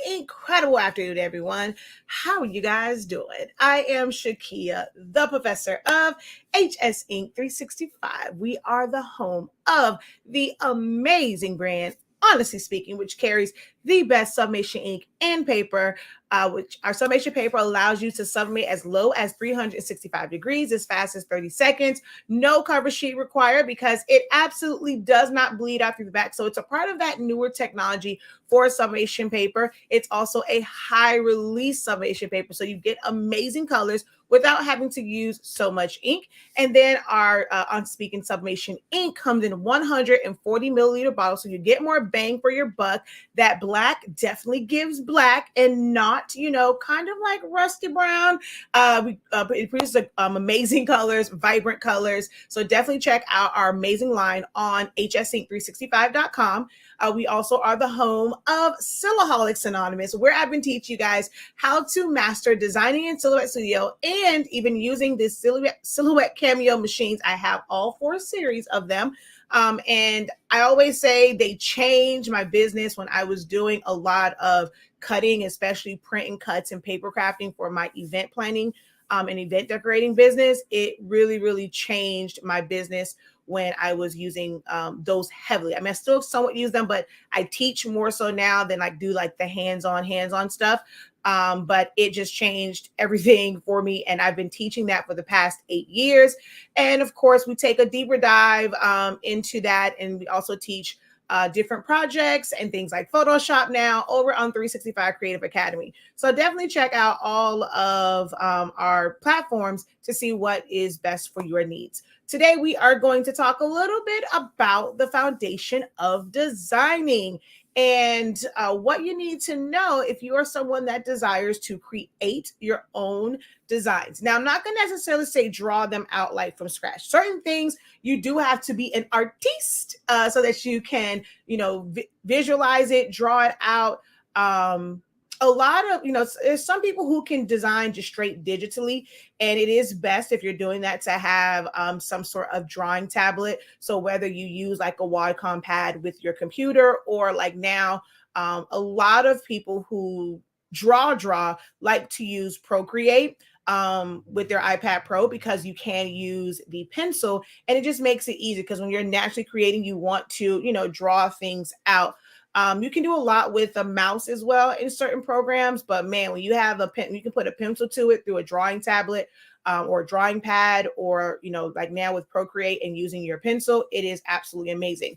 Incredible afternoon, everyone. How are you guys doing? I am Shakia, the professor of HSINK365. We are the home of the amazing brand, Honestly Speaking, which carries the best sublimation ink and paper, which our sublimation paper allows you to sublimate as low as 365 degrees, as fast as 30 seconds. No cover sheet required because it absolutely does not bleed out through the back. So it's a part of that newer technology for sublimation paper. It's also a high release sublimation paper. So you get amazing colors without having to use so much ink. And then our on SpINKing Sublimation ink comes in 140 milliliter bottles, so you get more bang for your buck. That black definitely gives black and not, kind of like rusty brown. It produces amazing colors, vibrant colors. So definitely check out our amazing line on hsink365.com. We also are the home of Silhouettes Anonymous, where I've been teaching you guys how to master designing in Silhouette Studio and even using the Silhouette Cameo machines. I have all 4 series of them. And I always say they changed my business when I was doing a lot of cutting, especially print and cuts and paper crafting for my event planning and event decorating business. It really, really changed my business when I was using those heavily. I mean, I still somewhat use them, but I teach more so now than I do like the hands-on stuff. But it just changed everything for me. And I've been teaching that for the past 8 years. And of course, we take a deeper dive into that. And we also teach different projects and things like Photoshop now over on 365 Creative Academy. So definitely check out all of our platforms to see what is best for your needs. Today, we are going to talk a little bit about the foundation of designing and what you need to know if you are someone that desires to create your own designs. Now, I'm not going to necessarily say draw them out like from scratch. Certain things you do have to be an artiste so that you can, visualize it, draw it out. A lot of, there's some people who can design just straight digitally, and it is best if you're doing that to have some sort of drawing tablet. So whether you use like a Wacom pad with your computer, or like now, a lot of people who draw like to use Procreate with their iPad Pro, because you can use the pencil and it just makes it easy, because when you're naturally creating, you want to, draw things out. You can do a lot with a mouse as well in certain programs, but man, when you have a pen, you can put a pencil to it through a drawing tablet or a drawing pad, or, like now with Procreate and using your pencil, it is absolutely amazing.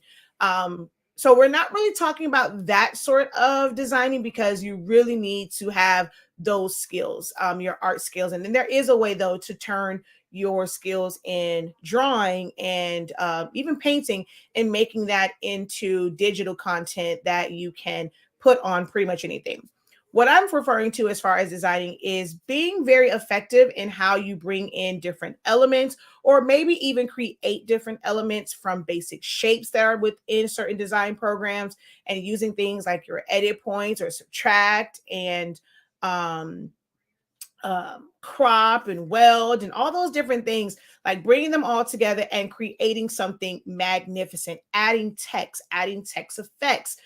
So we're not really talking about that sort of designing, because you really need to have those skills, your art skills. And then there is a way though to turn your skills in drawing and even painting and making that into digital content that you can put on pretty much anything. What I'm referring to as far as designing is being very effective in how you bring in different elements, or maybe even create different elements from basic shapes that are within certain design programs, and using things like your edit points or subtract and crop and weld and all those different things, like bringing them all together and creating something magnificent, adding text effects,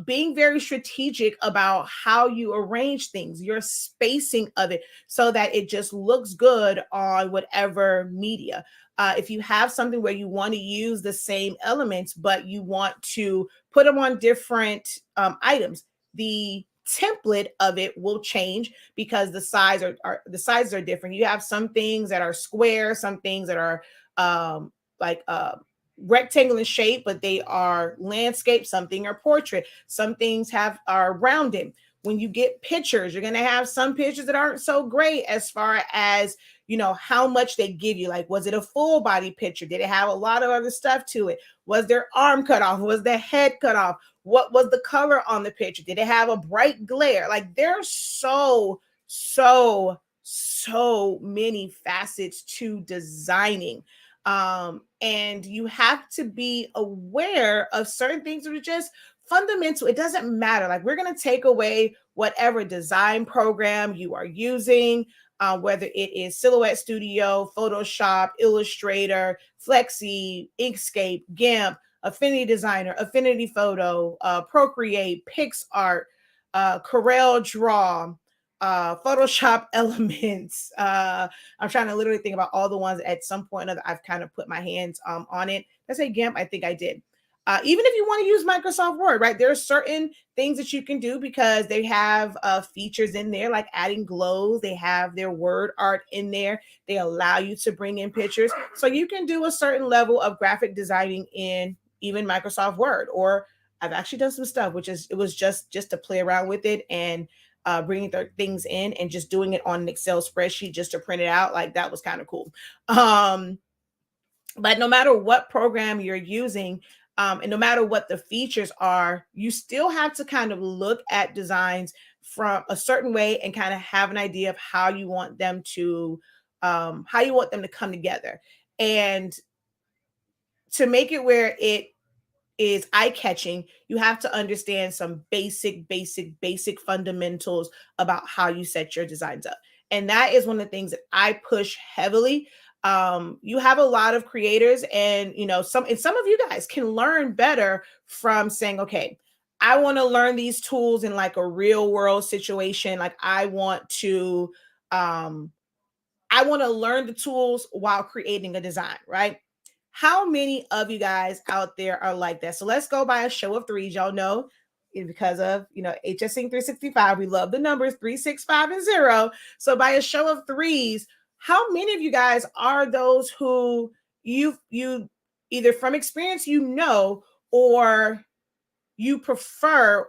being very strategic about how you arrange things, your spacing of it, so that it just looks good on whatever media. If you have something where you want to use the same elements, but you want to put them on different items, the template of it will change, because the sizes are different. You have some things that are square, some things that are like rectangle in shape, but they are landscape. Something are portrait. Some things are rounded. When you get pictures, you're going to have some pictures that aren't so great as far as, how much they give you. Like, was it a full body picture? Did it have a lot of other stuff to it? Was their arm cut off? Was their head cut off? What was the color on the picture? Did it have a bright glare? Like, there's so many facets to designing. And you have to be aware of certain things that are just fundamental. It doesn't matter. Like, we're going to take away whatever design program you are using, whether it is Silhouette Studio, Photoshop, Illustrator, Flexi, Inkscape, GIMP, Affinity Designer, Affinity Photo, Procreate, PixArt, Corel Draw, Photoshop Elements. I'm trying to literally think about all the ones at some point or other I've kind of put my hands on it. Let's say GIMP, I think I did. Even if you want to use Microsoft Word, right? There are certain things that you can do because they have features in there, like adding glows. They have their word art in there. They allow you to bring in pictures. So you can do a certain level of graphic designing in even Microsoft Word. Or I've actually done some stuff, it was just to play around with it and bringing their things in and just doing it on an Excel spreadsheet just to print it out. Like that was kind of cool. But no matter what program you're using, and no matter what the features are, you still have to kind of look at designs from a certain way and kind of have an idea of how you want them to come together. And to make it where it is eye-catching, you have to understand some basic fundamentals about how you set your designs up. And that is one of the things that I push heavily. You have a lot of creators, and some of you guys can learn better from saying, okay, I want to learn these tools in like a real world situation. Like I want to learn the tools while creating a design, right? How many of you guys out there are like that? So let's go by a show of threes. Y'all know, because of HSINK365, we love the numbers 3, 6, 5, and 0. So by a show of threes, how many of you guys are those who you either from experience or you prefer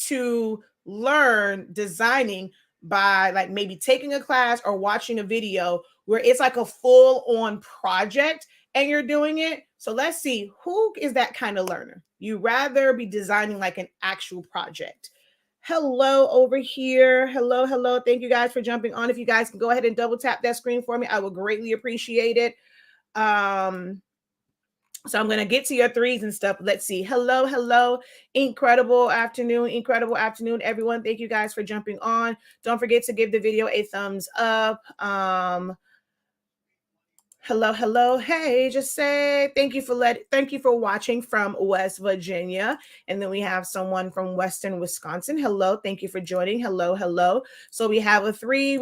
to learn designing by like maybe taking a class or watching a video where it's like a full-on project and you're doing it? So let's see, who is that kind of learner? You rather be designing like an actual project. Hello over here. Hello. Thank you guys for jumping on. If you guys can go ahead and double tap that screen for me, I would greatly appreciate it. So I'm going to get to your threes and stuff. Let's see. Hello. Incredible afternoon, everyone. Thank you guys for jumping on. Don't forget to give the video a thumbs up. Hello. Hey, just say thank you for watching from West Virginia. And then we have someone from Western Wisconsin. Hello, thank you for joining. Hello. So we have a three.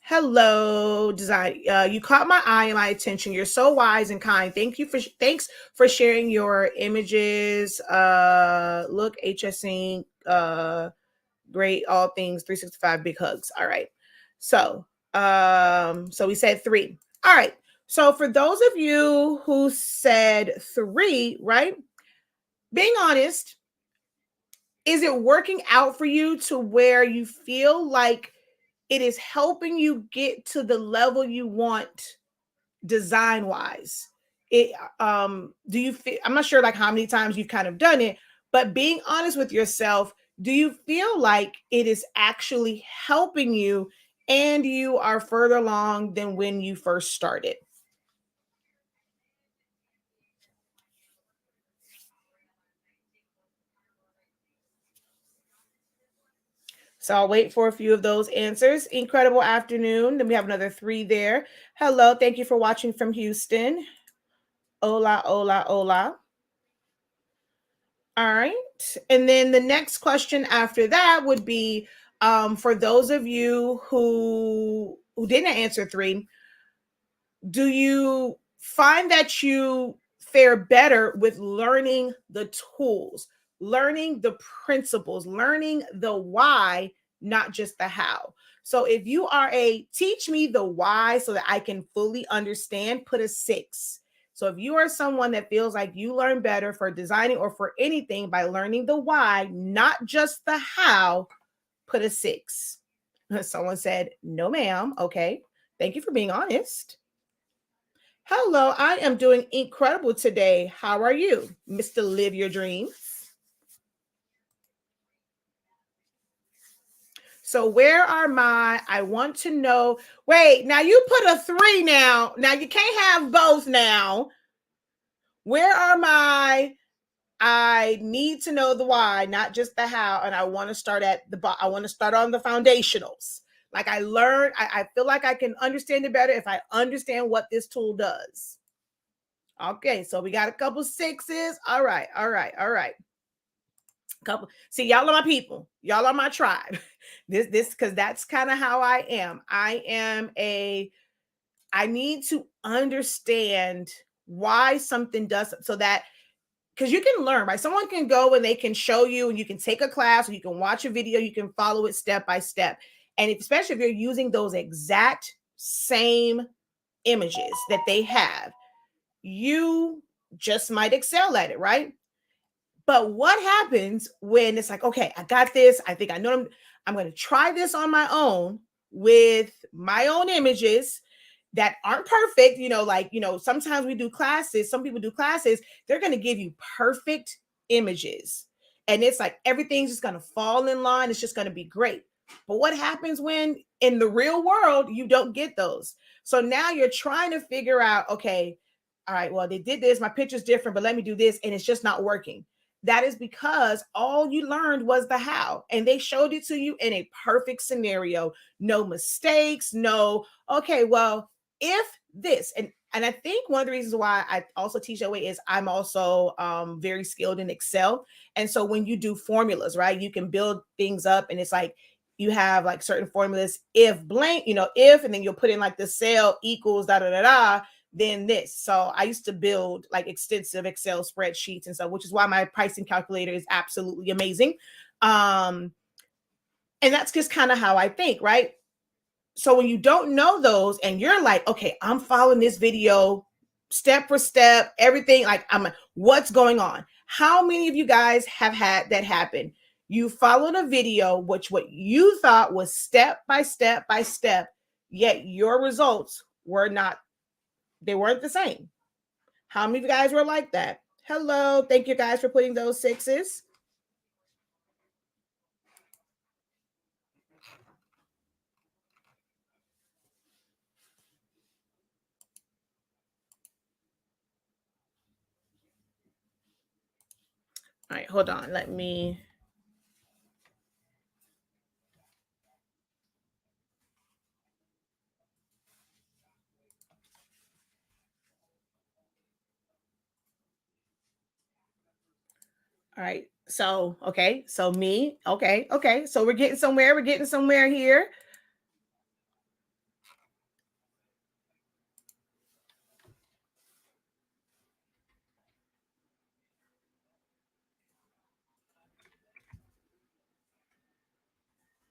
Hello, design. You caught my eye and my attention. You're so wise and kind. Thanks for sharing your images. Look, HSINK, great, all things 365, big hugs. All right. So we said 3. All right. So for those of you who said 3, right? Being honest, is it working out for you to where you feel like it is helping you get to the level you want design wise? Do you feel, I'm not sure like how many times you've kind of done it, but being honest with yourself, do you feel like it is actually helping you and you are further along than when you first started? So I'll wait for a few of those answers. Incredible afternoon. Then we have another 3 there. Hello. Thank you for watching from Houston. Hola. All right. And then the next question after that would be, for those of you who didn't answer 3, do you find that you fare better with learning the tools, learning the principles, learning the why, not just the how? So if you are teach me the why so that I can fully understand, put a 6. So if you are someone that feels like you learn better for designing or for anything by learning the why, not just the how, put a 6. Someone said, no, ma'am. Okay. Thank you for being honest. Hello, I am doing incredible today. How are you, Mr. Live Your Dreams? So where are I want to know. Wait, now you put a 3 now. Now you can't have both now. Where are I need to know the why, not just the how. And I want to start I want to start on the foundationals. Like I feel like I can understand it better if I understand what this tool does. Okay, so we got a couple 6s. All right. See, y'all are my people. Y'all are my tribe. This because that's kind of how I am. I need to understand why something does, so that, because you can learn, right? Someone can go and they can show you, and you can take a class, or you can watch a video, you can follow it step by step. And especially if you're using those exact same images that they have, you just might excel at it, right? But what happens when it's like, okay, I got this. I think I know I'm going to try this on my own with my own images that aren't perfect. Sometimes we do classes, some people do classes, they're going to give you perfect images. And it's like everything's just going to fall in line. It's just going to be great. But what happens when in the real world you don't get those? So now you're trying to figure out, okay, all right, well, they did this, my picture's different, but let me do this, and it's just not working. That is because all you learned was the how, and they showed it to you in a perfect scenario. No mistakes, no, okay, well, if this, and I think one of the reasons why I also teach that way is I'm also very skilled in Excel. And so when you do formulas, right, you can build things up, and it's like you have like certain formulas, if blank, if, and then you'll put in like the cell equals da da da da, then this. So I used to build like extensive Excel spreadsheets and stuff, which is why my pricing calculator is absolutely amazing. And that's just kind of how I think, right? So when you don't know those and you're like, okay, I'm following this video step for step, everything, like what's going on? How many of you guys have had that happen? You followed a video, which what you thought was step by step by step, yet your results they weren't the same. How many of you guys were like that? Hello. Thank you guys for putting those sixes. All right, hold on. Let me. All right. So, okay. So me. Okay. Okay. So we're getting somewhere. We're getting somewhere here.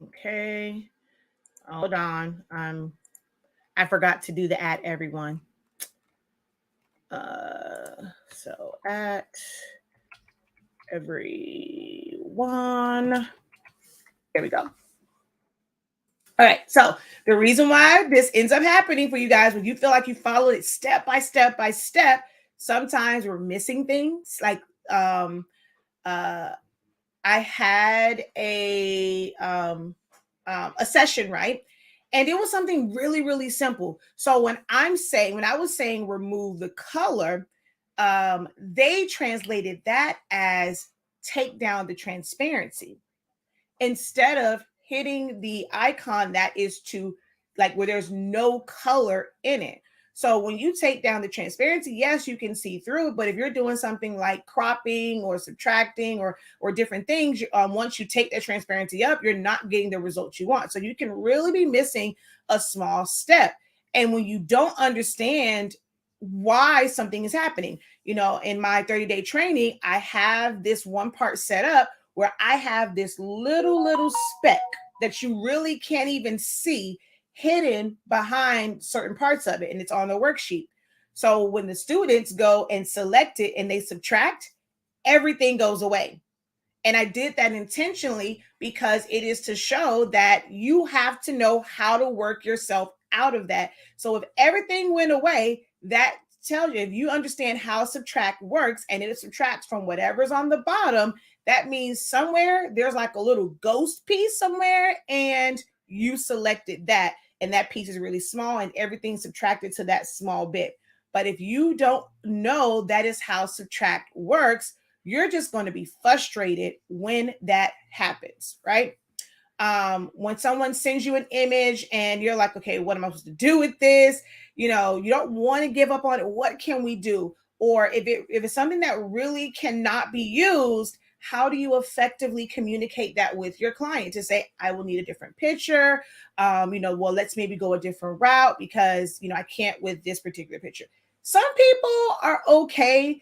Okay. Hold on. I forgot to do the at everyone. So at everyone. There we go. All right. So the reason why this ends up happening for you guys, when you feel like you followed it step by step by step, sometimes we're missing things. Like I had a session, right? And it was something really, really simple. So when I was saying remove the color, they translated that as take down the transparency instead of hitting the icon that is to like where there's no color in it. So when you take down the transparency, yes, you can see through, but if you're doing something like cropping or subtracting or different things, once you take that transparency up, you're not getting the results you want. So you can really be missing a small step. And when you don't understand why something is happening, in my 30-day training, I have this one part set up where I have this little speck that you really can't even see hidden behind certain parts of it, and it's on the worksheet. So when the students go and select it and they subtract, everything goes away. And I did that intentionally because it is to show that you have to know how to work yourself out of that. So if everything went away, that tells you, if you understand how subtract works and it subtracts from whatever's on the bottom, that means somewhere there's like a little ghost piece somewhere and you selected that. And that piece is really small and everything subtracted to that small bit. But if you don't know that is how subtract works, you're just going to be frustrated when that happens, right? When someone sends you an image and you're like, okay, what am I supposed to do with this? You don't want to give up on it. What can we do? Or if it's something that really cannot be used, how do you effectively communicate that with your client to say, I will need a different picture? Well, let's maybe go a different route because, I can't with this particular picture. Some people are okay.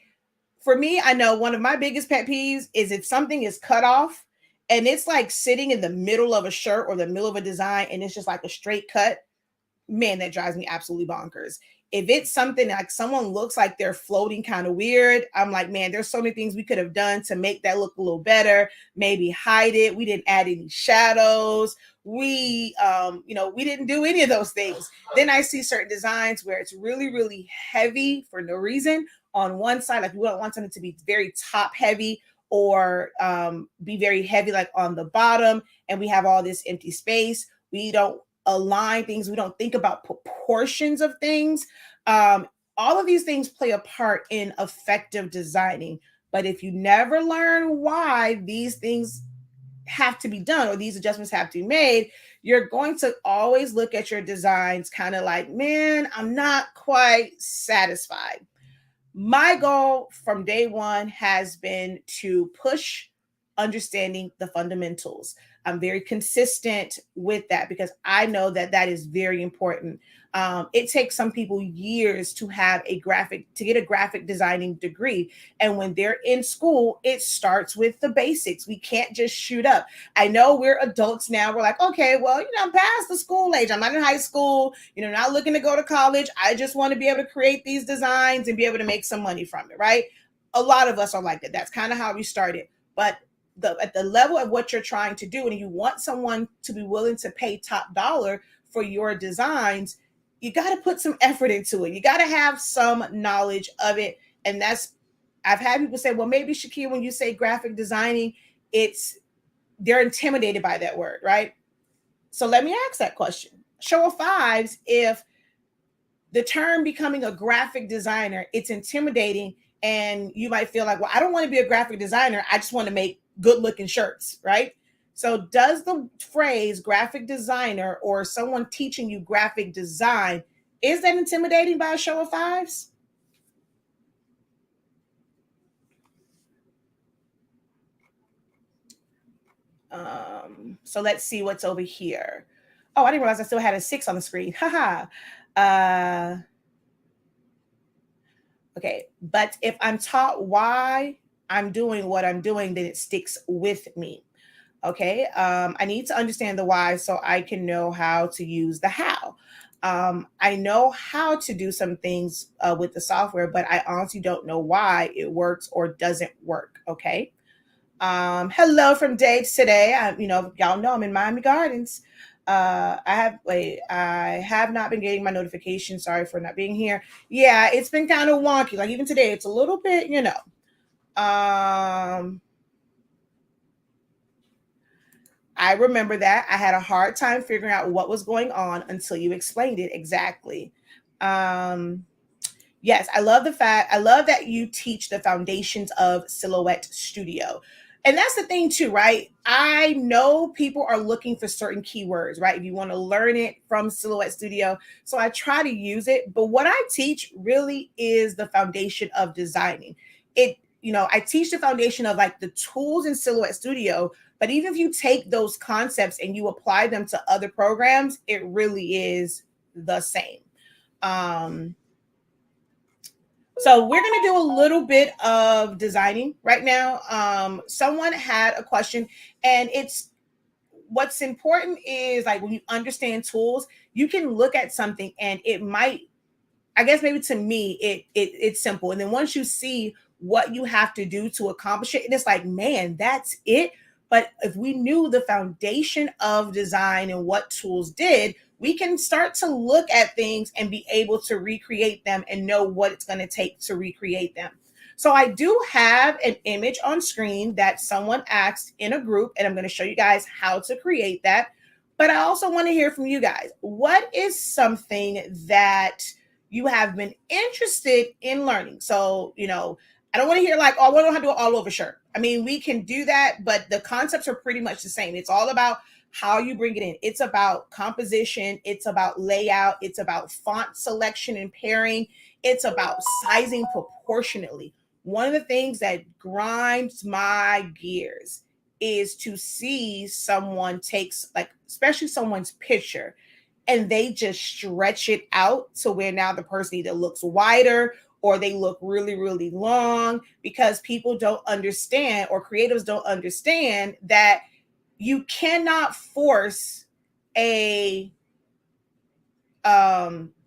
For me, I know one of my biggest pet peeves is if something is cut off and it's like sitting in the middle of a shirt or the middle of a design and it's just like a straight cut. Man, that drives me absolutely bonkers. If it's something like someone looks like they're floating kind of weird, I'm like, man, there's so many things we could have done to make that look a little better. Maybe hide it. We didn't add any shadows. We didn't do any of those things. Then I see certain designs where it's really, really heavy for no reason on one side. Like, we don't want something to be very top heavy or be very heavy, like on the bottom, and we have all this empty space. We don't align things. We don't think about proportions of things. All of these things play a part in effective designing. But if you never learn why these things have to be done or these adjustments have to be made, you're going to always look at your designs kind of like, man, I'm not quite satisfied. My goal from day one has been to push understanding the fundamentals. I'm very consistent with that because I know that that is very important. It takes some people years to get a graphic designing degree. And when they're in school, it starts with the basics. We can't just shoot up. I know we're adults now. We're like, okay, well, I'm past the school age. I'm not in high school, not looking to go to college. I just want to be able to create these designs and be able to make some money from it, right? A lot of us are like that. That's kind of how we started. But at the level of what you're trying to do, and you want someone to be willing to pay top dollar for your designs, you got to put some effort into it. You got to have some knowledge of it. And I've had people say, well, maybe Shakia, when you say graphic designing, they're intimidated by that word, right? So let me ask that question. Show of fives, if the term becoming a graphic designer, it's intimidating, and you might feel like, well, I don't want to be a graphic designer. I just want to make good looking shirts, right? So does the phrase graphic designer or someone teaching you graphic design, is that intimidating by a show of fives? So let's see what's over here. Oh, I didn't realize I still had a 6 on the screen. Haha. Okay, but if I'm taught why I'm doing what I'm doing, then it sticks with me. Okay, I need to understand the why so I can know how to use the how. I know how to do some things with the software, but I honestly don't know why it works or doesn't work. Okay. Hello from Dates today. Y'all know I'm in Miami Gardens. I have not been getting my notifications. Sorry for not being here. Yeah, it's been kind of wonky. Like even today, it's a little bit, I remember that. I had a hard time figuring out what was going on until you explained it exactly. Yes, I love that you teach the foundations of Silhouette Studio. And that's the thing too, right? I know people are looking for certain keywords, right? If you want to learn it from Silhouette Studio. So I try to use it, but what I teach really is the foundation of designing. I teach the foundation of like the tools in Silhouette Studio, but even if you take those concepts and you apply them to other programs, it really is the same. So we're going to do a little bit of designing right now. Someone had a question, and what's important is like when you understand tools, you can look at something and it might, I guess maybe to me, it's simple. And then once you see what you have to do to accomplish it, it's like, man, that's it. But if we knew the foundation of design and what tools did, we can start to look at things and be able to recreate them and know what it's going to take to recreate them. So I do have an image on screen that someone asked in a group, and I'm going to show you guys how to create that. But I also want to hear from you guys. What is something that you have been interested in learning? So, I don't want to hear like, oh, we don't have to do it all over shirt. I mean, we can do that, but the concepts are pretty much the same. It's all about how you bring it in. It's about composition. It's about layout. It's about font selection and pairing. It's about sizing proportionately. One of the things that grinds my gears is to see someone takes, like, especially someone's picture, and they just stretch it out to where now the person either looks wider or they look really, really long, because people don't understand, or creatives don't understand, that you cannot force a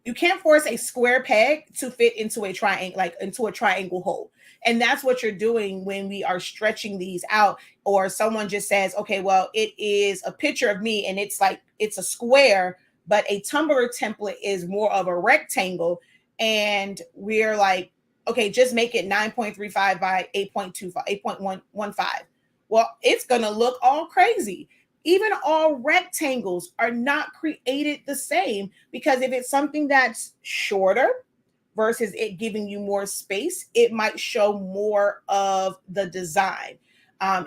You can't force a square peg to fit into a triangle, like into a triangle hole. And that's what you're doing when we are stretching these out. Or someone just says, okay, well, it is a picture of me and it's like it's a square, but a Tumblr template is more of a rectangle. And we're like, okay, just make it 9.35 by 8.25, 8.115. Well, it's gonna look all crazy. Even all rectangles are not created the same, because if it's something that's shorter versus it giving you more space, it might show more of the design.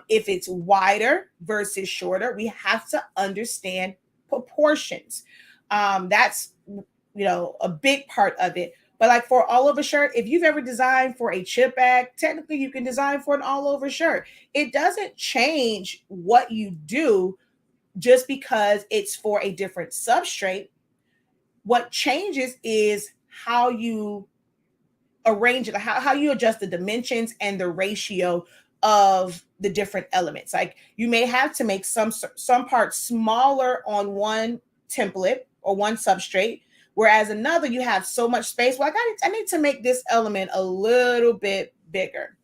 If it's wider versus shorter, we have to understand proportions. That's a big part of it. But like for all over shirt, if you've ever designed for a chip bag, technically you can design for an all over shirt. It doesn't change what you do just because it's for a different substrate. What changes is how you arrange it, how you adjust the dimensions and the ratio of the different elements. Like you may have to make some parts smaller on one template or one substrate, whereas another you have so much space. Well, I need to make this element a little bit bigger.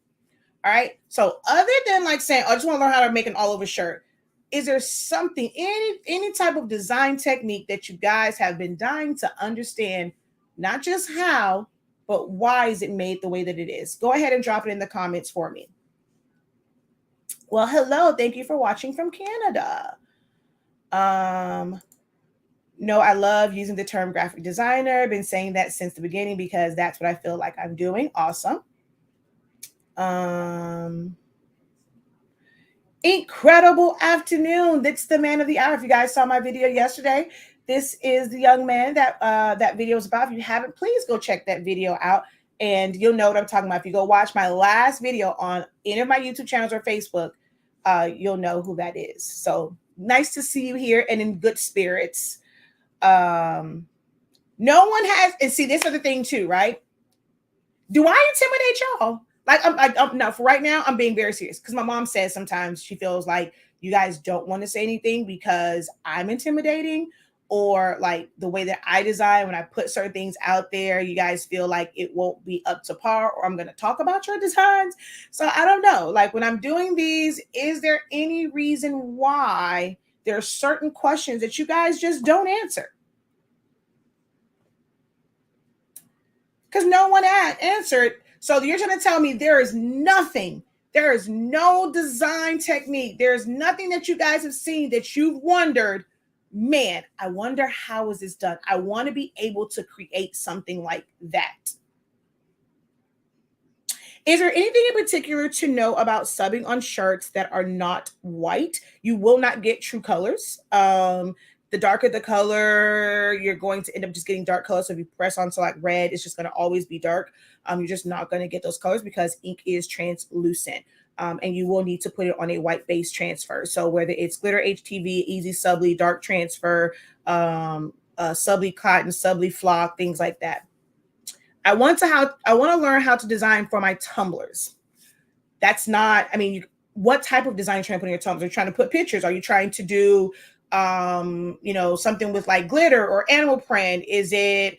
All right. So other than like saying, I just want to learn how to make an all over shirt, is there something, any type of design technique that you guys have been dying to understand, not just how, but why is it made the way that it is? Go ahead and drop it in the comments for me. Well, hello. Thank you for watching from Canada. No, I love using the term graphic designer. I've been saying that since the beginning because that's what I feel like I'm doing. Awesome. Incredible afternoon. That's the man of the hour. If you guys saw my video yesterday, this is the young man that that video is about. If you haven't, please go check that video out and you'll know what I'm talking about. If you go watch my last video on any of my YouTube channels or Facebook, you'll know who that is. So nice to see you here and in good spirits. No one has, and see, this is the thing too, right? Do I intimidate y'all? Like, I'm no, for right now, I'm being very serious because my mom says sometimes she feels like you guys don't want to say anything because I'm intimidating, or like the way that I design, when I put certain things out there, you guys feel like it won't be up to par, or I'm going to talk about your designs. So I don't know. Like when I'm doing these, is there any reason why there are certain questions that you guys just don't answer? Because no one had answered. So you're trying to tell me there is nothing, there is no design technique, there's nothing that you guys have seen that you've wondered, man, I wonder how is this done? I want to be able to create something like that. Is there anything in particular to know about subbing on shirts that are not white? You will not get true colors. The darker the color, you're going to end up just getting dark colors. So if you press onto like red, it's just going to always be dark. You're just not going to get those colors because ink is translucent. And you will need to put it on a white base transfer. So whether it's glitter HTV, easy subli, dark transfer, subli cotton, subli flock, things like that. I want to learn how to design for my tumblers. That's not, I mean, what type of design are you trying to put in your tumblers? Are you trying to put pictures? Are you trying to do something with like glitter or animal print? Is it,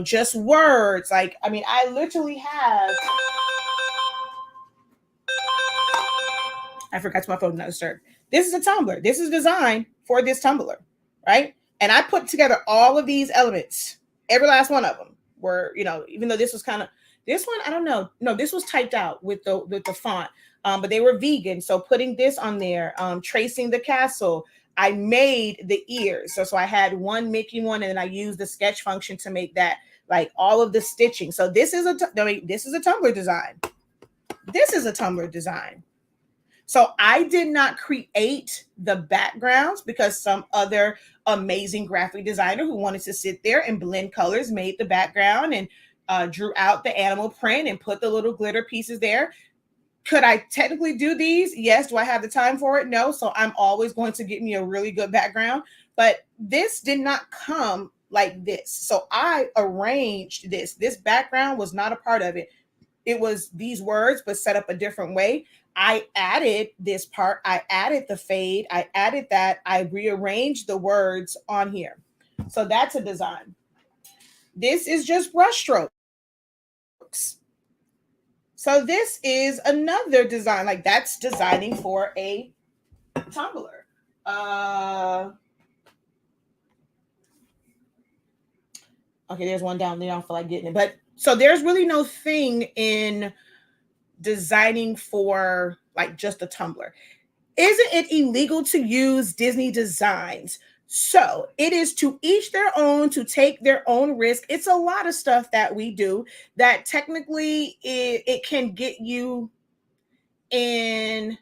just words? Like, I mean, I literally have, I forgot my phone not disturbed. This is a tumbler. This is designed for this tumbler, right? And I put together all of these elements, every last one of them were, even though this was kind of, this one, I don't know. No, this was typed out with the font, but they were vegan. So putting this on there, tracing the castle, I made the ears. So I had one Mickey one, and then I used the sketch function to make that, like all of the stitching. So this is a tumbler design. This is a tumbler design. So I did not create the backgrounds because some other amazing graphic designer who wanted to sit there and blend colors made the background and drew out the animal print and put the little glitter pieces there. Could I technically do these? Yes. Do I have the time for it? No. So I'm always going to get me a really good background. But this did not come like this. So I arranged this. This background was not a part of it. It was these words, but set up a different way. I added this part. I added the fade. I added that. I rearranged the words on here. So that's a design. This is just brush strokes. So this is another design, like that's designing for a tumbler. Okay, there's one down there. I don't feel like getting it. But so there's really no thing in designing for like just a tumbler. Isn't it illegal to use Disney designs? So it is to each their own, to take their own risk. It's a lot of stuff that we do that technically it can get you in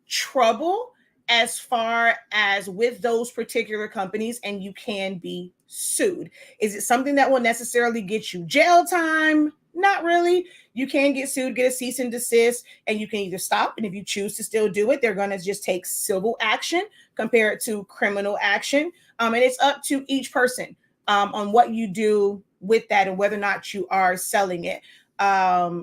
trouble as far as with those particular companies, and you can be sued. Is it something that will necessarily get you jail time? Not really. You can get sued, get a cease and desist, and you can either stop, and if you choose to still do it, they're going to just take civil action compared to criminal action. And it's up to each person on what you do with that and whether or not you are selling it. I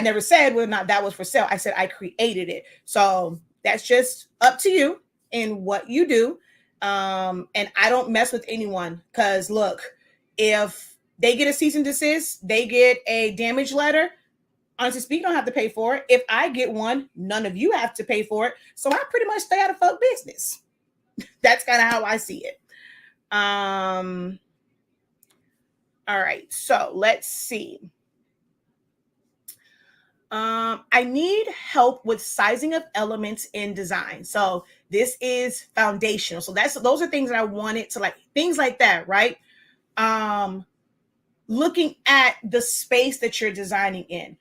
never said whether or not that was for sale. I said I created it. So that's just up to you and what you do. And I don't mess with anyone because look, if they get a cease and desist, they get a damage letter. Honestly speaking, you don't have to pay for it. If I get one, none of you have to pay for it. So I pretty much stay out of fuck business. That's kind of how I see it. All right, so let's see. I need help with sizing of elements in design. So this is foundational. So those are things that I wanted to like, things like that, right? Looking at the space that you're designing in.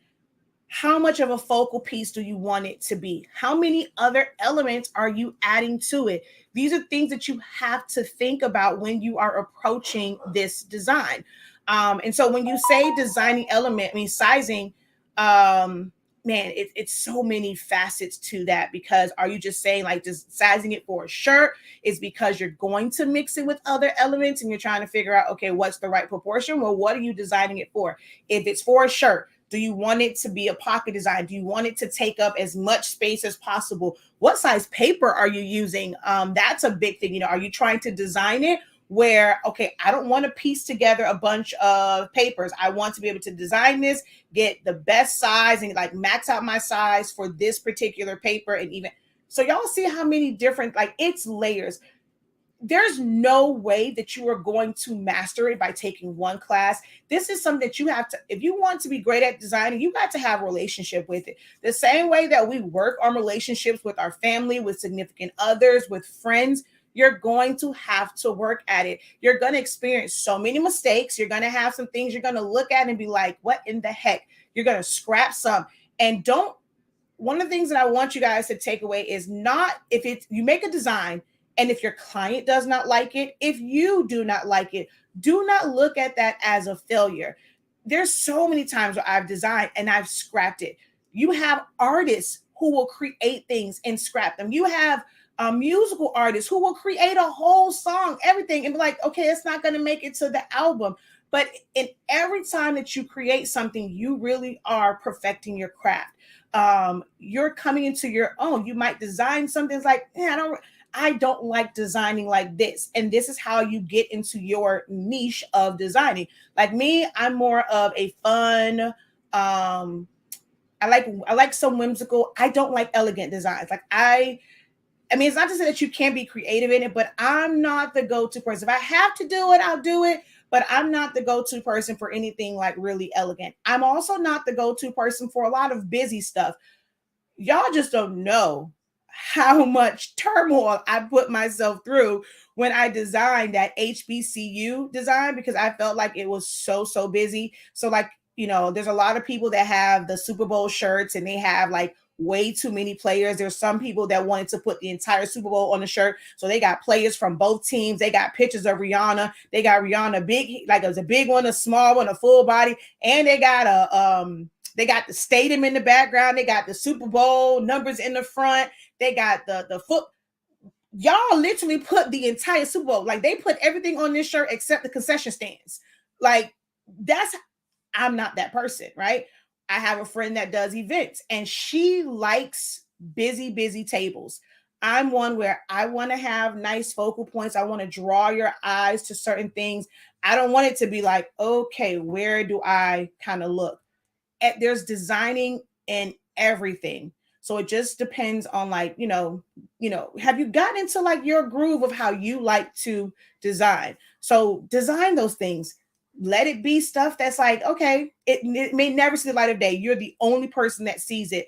How much of a focal piece do you want it to be? How many other elements are you adding to it? These are things that you have to think about when you are approaching this design. And so when you say designing element, I mean sizing, man, it's so many facets to that, because are you just saying like just sizing it for a shirt is because you're going to mix it with other elements and you're trying to figure out, okay, what's the right proportion? Well, what are you designing it for? If it's for a shirt, do you want it to be a pocket design? Do you want it to take up as much space as possible? What size paper are you using? That's a big thing. You know, are you trying to design it where, okay, I don't want to piece together a bunch of papers. I want to be able to design this, get the best size and like max out my size for this particular paper. And even so, y'all see how many different, like it's layers. There's no way that you are going to master it by taking one class. This is something that you have to, if you want to be great at designing, you got to have a relationship with it. The same way that we work on relationships with our family, with significant others, with friends, you're going to have to work at it. You're going to experience so many mistakes. You're going to have some things you're going to look at and be like, what in the heck? You're going to scrap some. And one of the things that I want you guys to take away is not if it's, you make a design, and if your client does not like it, if you do not like it, do not look at that as a failure. There's so many times where I've designed and I've scrapped it. You have artists who will create things and scrap them. You have musical artists who will create a whole song, everything, and be like, okay, it's not going to make it to the album. But in every time that you create something, you really are perfecting your craft. You're coming into your own. You might design something like, I don't like designing like this. And this is how you get into your niche of designing. Like me, I'm more of a fun, I like some whimsical. I don't like elegant designs. Like I mean, it's not to say that you can't be creative in it, but I'm not the go-to person. If I have to do it, I'll do it. But I'm not the go-to person for anything like really elegant. I'm also not the go-to person for a lot of busy stuff. Y'all just don't know how much turmoil I put myself through when I designed that HBCU design, because I felt like it was so busy. So like, you know, there's a lot of people that have the Super Bowl shirts and they have like way too many players. There's some people that wanted to put the entire Super Bowl on the shirt. So they got players from both teams. They got pictures of Rihanna. They got Rihanna big, like it was a big one, a small one, a full body. And they got they got the stadium in the background. They got the Super Bowl numbers in the front. They got the foot. Y'all literally put the entire Super Bowl. Like they put everything on this shirt except the concession stands. Like I'm not that person, right? I have a friend that does events and she likes busy tables. I'm one where I want to have nice focal points. I want to draw your eyes to certain things. I don't want it to be like, okay, where do I kind of look? There's designing in everything. So it just depends on like, have you gotten into like your groove of how you like to design? So design those things. Let it be stuff that's like, okay, it may never see the light of day. You're the only person that sees it.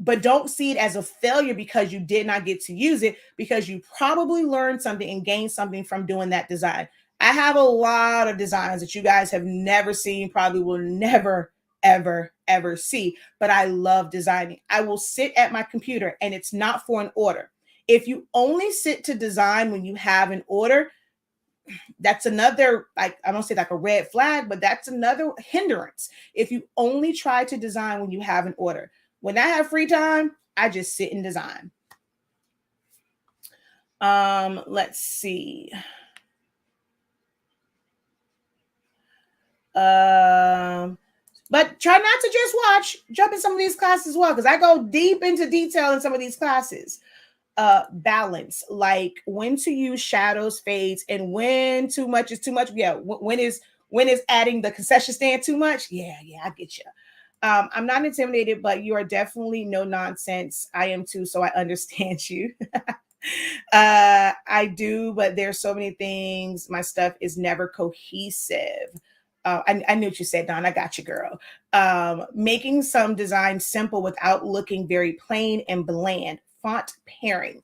But don't see it as a failure because you did not get to use it, because you probably learned something and gained something from doing that design. I have a lot of designs that you guys have never seen, probably will never, ever, ever see, but I love designing. I will sit at my computer and it's not for an order. If you only sit to design when you have an order, that's another, like, I don't say like a red flag, but that's another hindrance. If you only try to design when you have an order. When I have free time, I just sit and design. Let's see. But try not to just watch, jump in some of these classes as well, because I go deep into detail in some of these classes. Balance, like when to use shadows, fades, and when too much is too much. Yeah, when is adding the concession stand too much? Yeah, I get you. I'm not intimidated, but you are definitely no nonsense. I am too, so I understand you. I do, but there's so many things. My stuff is never cohesive. I knew what you said, Don. I got you, girl. Making some design simple without looking very plain and bland. Font pairing.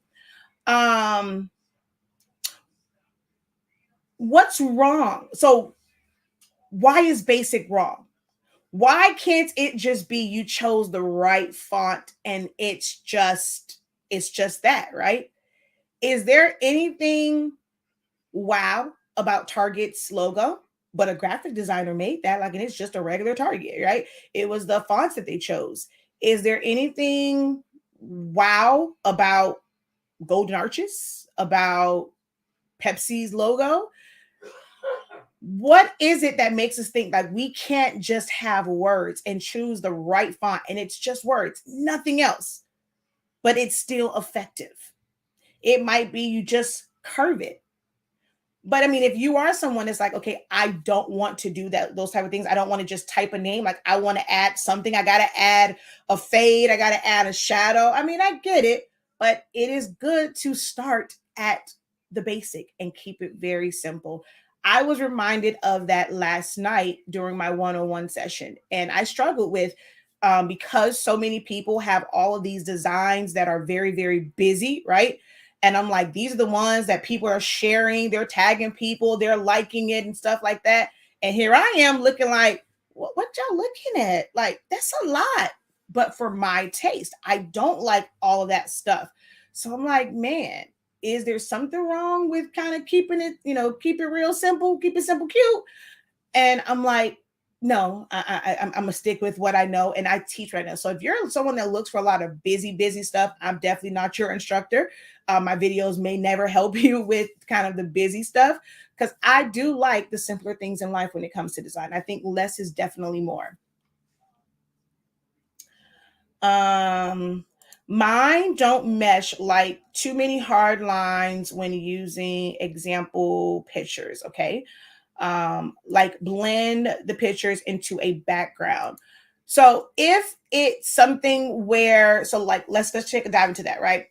What's wrong? So why is basic wrong? Why can't it just be you chose the right font and it's just that, right? Is there anything wow about Target's logo? But a graphic designer made that, like, and it's just a regular Target, right? It was the fonts that they chose. Is there anything wow about Golden Arches, about Pepsi's logo? What is it that makes us think like we can't just have words and choose the right font and it's just words, nothing else, but it's still effective? It might be you just curve it. But I mean, if you are someone that's like, okay, I don't want to do that, those type of things. I don't want to just type a name. Like, I want to add something. I got to add a fade. I got to add a shadow. I mean, I get it, but it is good to start at the basic and keep it very simple. I was reminded of that last night during my one-on-one session, and I struggled with because so many people have all of these designs that are very, very busy, right? And I'm like, these are the ones that people are sharing, they're tagging people, they're liking it and stuff like that. And here I am looking like, what y'all looking at? Like, that's a lot. But for my taste, I don't like all of that stuff. So I'm like, man, is there something wrong with kind of keeping it, keep it real simple, keep it simple, cute? And I'm like, no, I'm gonna stick with what I know, and I teach right now. So if you're someone that looks for a lot of busy stuff, I'm definitely not your instructor. My videos may never help you with kind of the busy stuff, because I do like the simpler things in life when it comes to design. I think less is definitely more. Mine don't mesh, like too many hard lines when using example pictures. Okay. Like blend the pictures into a background. So if it's something where, so like, let's take a dive into that, right?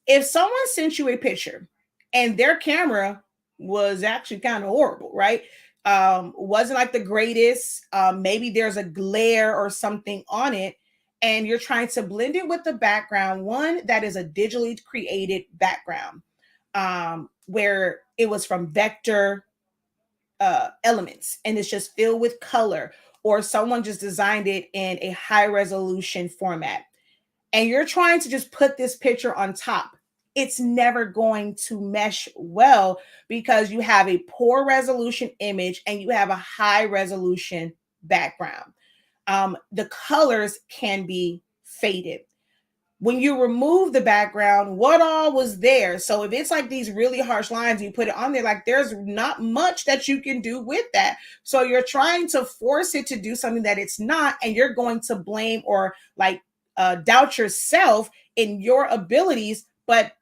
If someone sent you a picture and their camera was actually kind of horrible, right? Wasn't like the greatest. Maybe there's a glare or something on it, and you're trying to blend it with the background, one that is a digitally created background, where it was from vector elements and it's just filled with color, or someone just designed it in a high resolution format, and you're trying to just put this picture on top, it's never going to mesh well because you have a poor resolution image and you have a high resolution background. The colors can be faded. When you remove the background, what all was there? So if it's like these really harsh lines, you put it on there, like there's not much that you can do with that. So you're trying to force it to do something that it's not, and you're going to blame or like doubt yourself in your abilities, but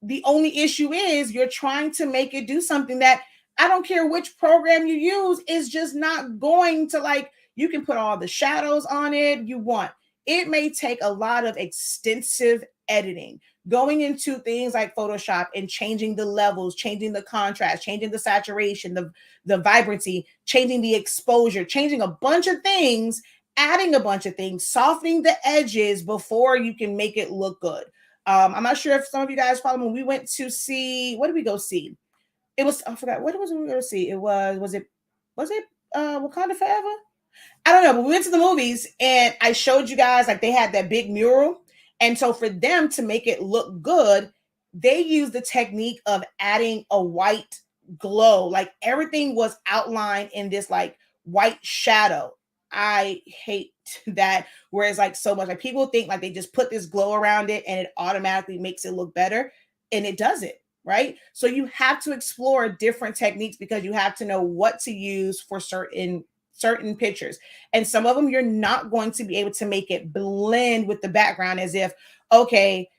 the only issue is you're trying to make it do something that I don't care which program you use, is just not going to, like, you can put all the shadows on it you want. It may take a lot of extensive editing, going into things like Photoshop and changing the levels, changing the contrast, changing the saturation, the vibrancy, changing the exposure, changing a bunch of things, adding a bunch of things, softening the edges before you can make it look good. I'm not sure if some of you guys follow when we went to see, what did we go see? It was, I forgot what it was we were going to see. It was it Wakanda Forever? I don't know, but we went to the movies and I showed you guys, like, they had that big mural. And so for them to make it look good, they used the technique of adding a white glow. Like, everything was outlined in this like white shadow. I hate that. Whereas, like, so much, like, people think like they just put this glow around it and it automatically makes it look better. And it doesn't, right? So you have to explore different techniques because you have to know what to use for certain pictures. And some of them you're not going to be able to make it blend with the background, as if, okay,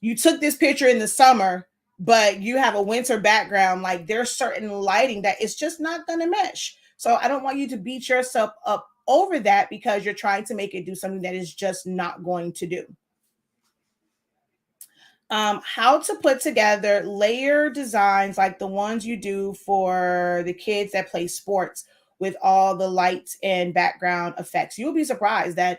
you took this picture in the summer, but you have a winter background. Like, there's certain lighting that it's just not going to mesh. So I don't want you to beat yourself up over that because you're trying to make it do something that is just not going to do. How to put together layer designs like the ones you do for the kids that play sports with all the lights and background effects. You'll be surprised that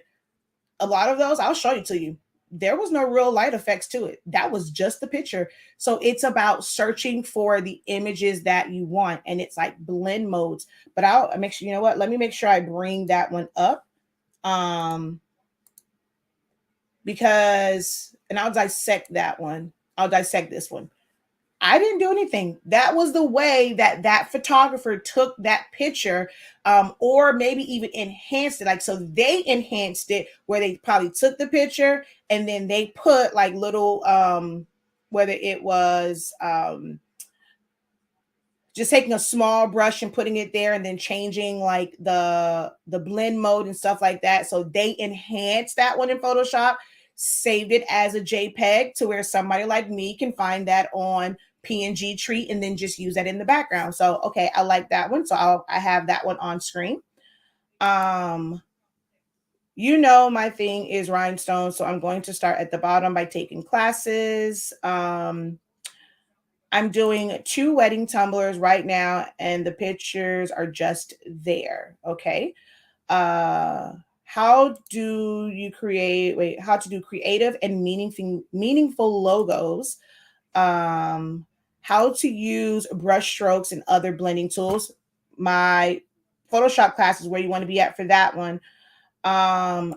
a lot of those, I'll show you to you. There was no real light effects to it. That was just the picture. So it's about searching for the images that you want. And it's like blend modes. But I'll make sure, you know what? Let me make sure I bring that one up. Because, and I'll dissect that one. I'll dissect this one. I didn't do anything. That was the way that that photographer took that picture, or maybe even enhanced it. Like, so they enhanced it where they probably took the picture and then they put like little, whether it was just taking a small brush and putting it there and then changing like the blend mode and stuff like that. So they enhanced that one in Photoshop, saved it as a JPEG to where somebody like me can find that on PNG tree and then just use that in the background. So, okay, I like that one. So I have that one on screen. You know, my thing is rhinestones. So I'm going to start at the bottom by taking classes. I'm doing 2 wedding tumblers right now, and the pictures are just there. Okay. How do you create, how to do creative and meaningful logos. How to use brush strokes and other blending tools. My Photoshop class is where you want to be at for that one.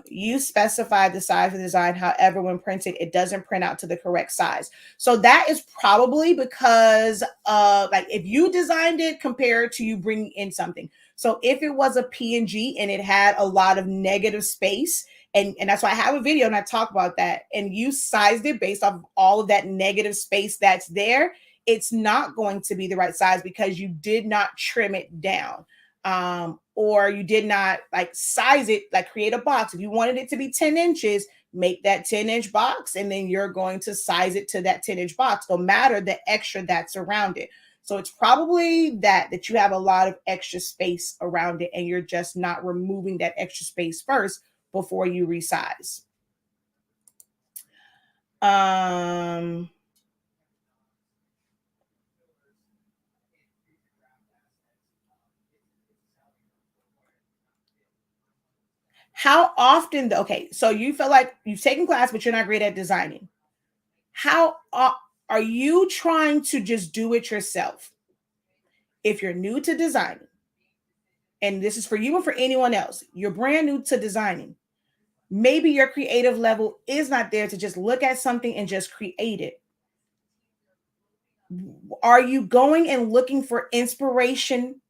You specify the size of the design. However, when printed, it doesn't print out to the correct size. So that is probably because like if you designed it compared to you bringing in something. So if it was a PNG and it had a lot of negative space, and that's why I have a video and I talk about that, and you sized it based off of all of that negative space that's there, it's not going to be the right size because you did not trim it down. Or you did not like size it, like create a box. If you wanted it to be 10 inches, make that 10-inch box, and then you're going to size it to that 10-inch box, no matter the extra that's around it. So it's probably that you have a lot of extra space around it and you're just not removing that extra space first before you resize. How often, okay, so you feel like you've taken class, but you're not great at designing. How are you trying to just do it yourself? If you're new to designing, and this is for you and for anyone else, you're brand new to designing, maybe your creative level is not there to just look at something and just create it. Are you going and looking for inspiration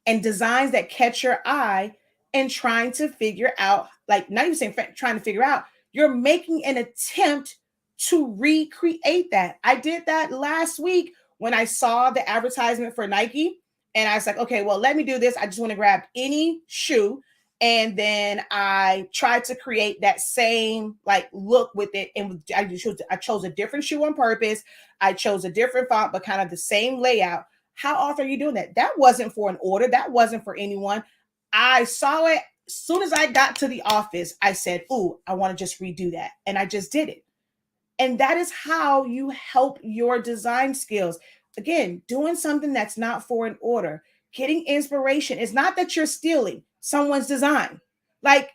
and designs that catch your eye and trying to figure out, like, not even saying trying to figure out, you're making an attempt to recreate that. I did that last week when I saw the advertisement for Nike, and I was like, okay, well, let me do this. I just want to grab any shoe And then I tried to create that same like look with it. And I chose a different shoe on purpose. I chose a different font, but kind of the same layout. How often are you doing that? That wasn't for an order. That wasn't for anyone. I saw it as soon as I got to the office. I said, "Ooh, I want to just redo that." And I just did it. And that is how you help your design skills. Again, doing something that's not for an order, getting inspiration. It's not that you're stealing someone's design. Like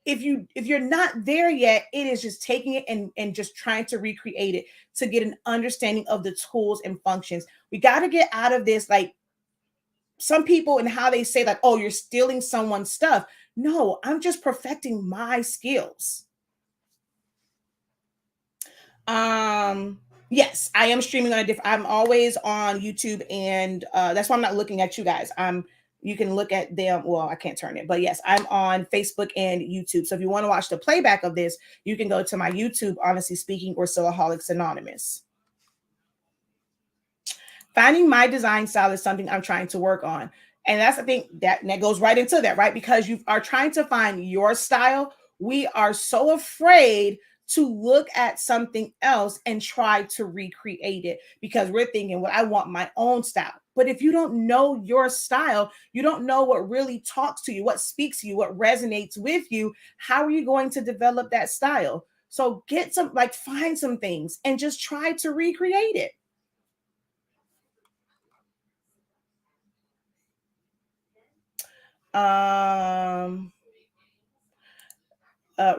if you're not there yet, it is just taking it and just trying to recreate it to get an understanding of the tools and functions. We got to get out of this, like some people and how they say like, oh, you're stealing someone's stuff. No, I'm just perfecting my skills. Um, yes, I am streaming on a different. I'm always on YouTube, and that's why I'm not looking at you guys. You can look at them. Well, I can't turn it, but yes, I'm on Facebook and YouTube. So if you want to watch the playback of this, you can go to my YouTube, Honestly Speaking, or Sillaholics Anonymous. Finding my design style is something I'm trying to work on. And that's the thing that goes right into that, right? Because you are trying to find your style. We are so afraid to look at something else and try to recreate it because we're thinking, well, I want my own style. But if you don't know your style, you don't know what really talks to you, what speaks to you, what resonates with you, how are you going to develop that style? So get some, like, find some things and just try to recreate it. Um,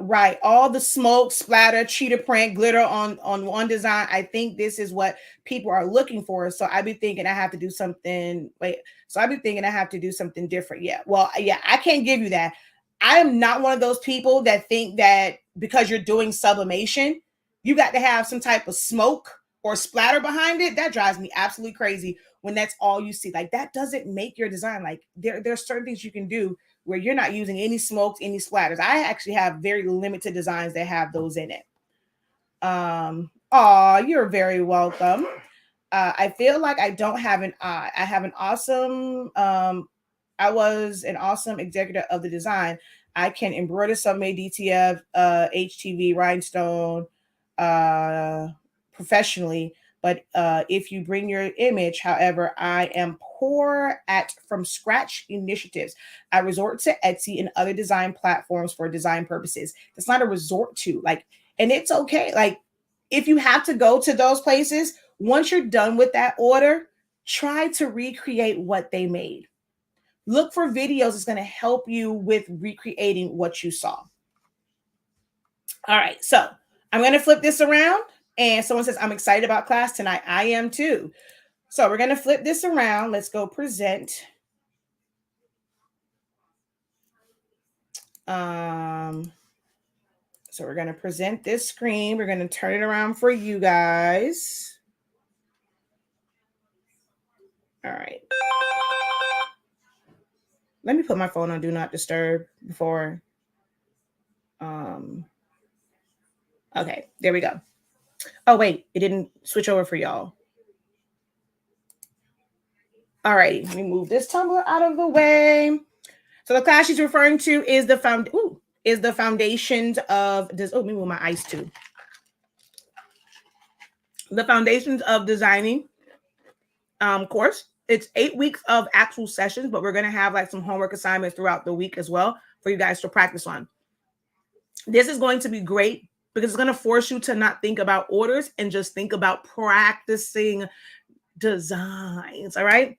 right. All the smoke, splatter, cheetah print, glitter on one design. I think this is what people are looking for. So I've been thinking I have to do something. Wait. So I've been thinking I have to do something different. Yeah. Well, yeah, I can't give you that. I am not one of those people that think that because you're doing sublimation, you got to have some type of smoke or splatter behind it. That drives me absolutely crazy when that's all you see. Like that doesn't make your design. Like there's certain things you can do where you're not using any smokes, any splatters. I actually have very limited designs that have those in it. You're very welcome. I feel like I don't have an eye. I have an awesome, I was an awesome executive of the design. I can embroider some DTF, HTV, rhinestone, uh, professionally. But if you bring your image, however, I am poor at from scratch initiatives. I resort to Etsy and other design platforms for design purposes. It's not a resort to, like, and it's okay. Like, if you have to go to those places, once you're done with that order, try to recreate what they made. Look for videos that's going to help you with recreating what you saw. All right, so I'm going to flip this around. And someone says, I'm excited about class tonight. I am too. So we're going to flip this around. Let's go present. So we're going to present this screen. We're going to turn it around for you guys. All right. Let me put my phone on Do Not Disturb before. Okay, there we go. Oh, wait, it didn't switch over for y'all. All right, let me move this tumbler out of the way. So the class she's referring to is the foundations of this. Oh, let me move my ice too. The foundations of designing course. It's 8 weeks of actual sessions, but we're going to have like some homework assignments throughout the week as well for you guys to practice on. This is going to be great because it's going to force you to not think about orders and just think about practicing designs. All right.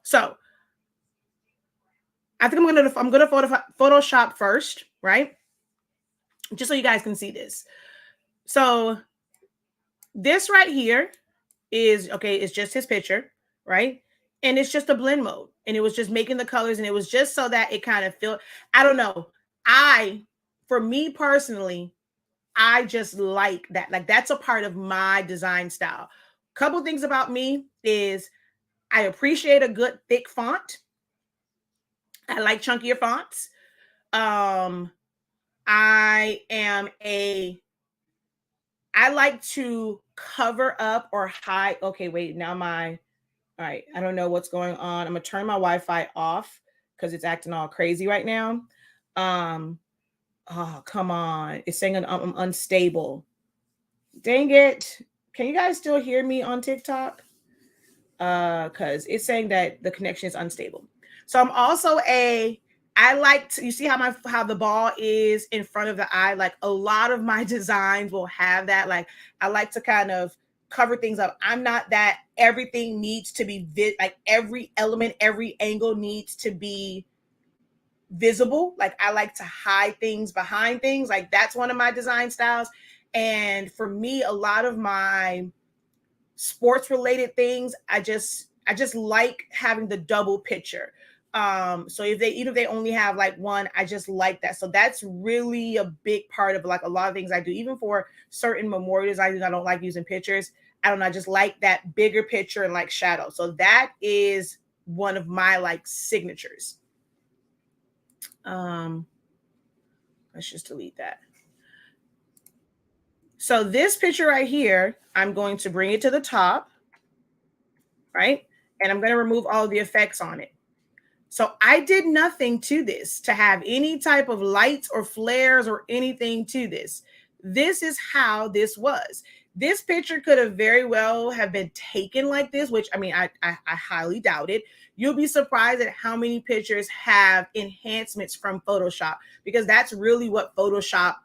So I think I'm gonna Photoshop first, right? Just so you guys can see this. So this right here is okay. It's just his picture, right? And it's just a blend mode, and it was just making the colors, and it was just so that it kind of felt. I don't know. For me personally, I just like that. Like that's a part of my design style. Couple things about me is I appreciate a good thick font. I like chunkier fonts. I like to cover up or hide. Okay, wait, all right. I don't know what's going on. I'm gonna turn my Wi-Fi off because it's acting all crazy right now. Oh, come on. It's saying I'm unstable. Dang it. Can you guys still hear me on TikTok? Because it's saying that the connection is unstable. So I'm also I like to, you see how the ball is in front of the eye. Like a lot of my designs will have that. Like I like to kind of cover things up. I'm not that everything needs to be like every element, every angle needs to be visible. Like I like to hide things behind things. Like that's one of my design styles. And for me, a lot of my sports related things, I just like having the double picture. So even if they only have like one, I just like that. So that's really a big part of like a lot of things I do. Even for certain memorial designs, I don't like using pictures. I don't know, I just like that bigger picture and like shadow. So that is one of my like signatures. Let's just delete that. So this picture right here, I'm going to bring it to the top, right? And I'm going to remove all of the effects on it. So I did nothing to this to have any type of lights or flares or anything to this. This is how this was. This picture could have very well have been taken like this, which I mean, I highly doubt it. You'll be surprised at how many pictures have enhancements from Photoshop, because that's really what Photoshop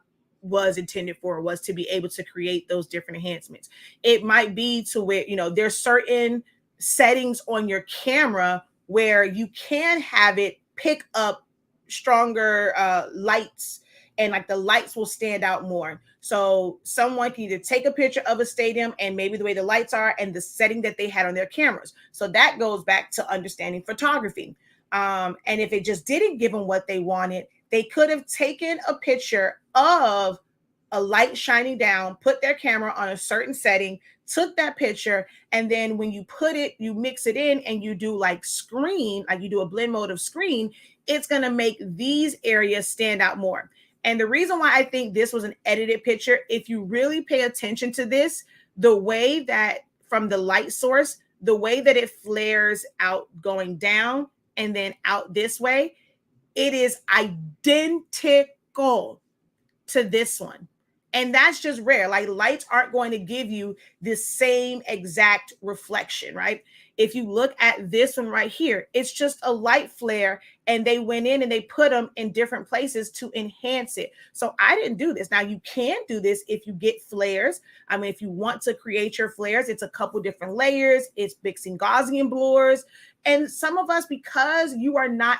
was intended for, was to be able to create those different enhancements. It might be to where, there's certain settings on your camera where you can have it pick up stronger lights, and like the lights will stand out more. So someone can either take a picture of a stadium and maybe the way the lights are and the setting that they had on their cameras. So that goes back to understanding photography. And if it just didn't give them what they wanted, they could have taken a picture of a light shining down, put their camera on a certain setting, took that picture, and then when you put it, you mix it in and you do like screen, like you do a blend mode of screen, it's going to make these areas stand out more. And the reason why I think this was an edited picture, if you really pay attention to this, the way that from the light source, the way that it flares out going down and then out this way, it is identical to this one. And that's just rare. Like lights aren't going to give you the same exact reflection, right? If you look at this one right here, it's just a light flare, and they went in and they put them in different places to enhance it. So I didn't do this. Now you can do this if you get flares. I mean, if you want to create your flares, it's a couple different layers. It's mixing Gaussian blurs. And some of us, because you are not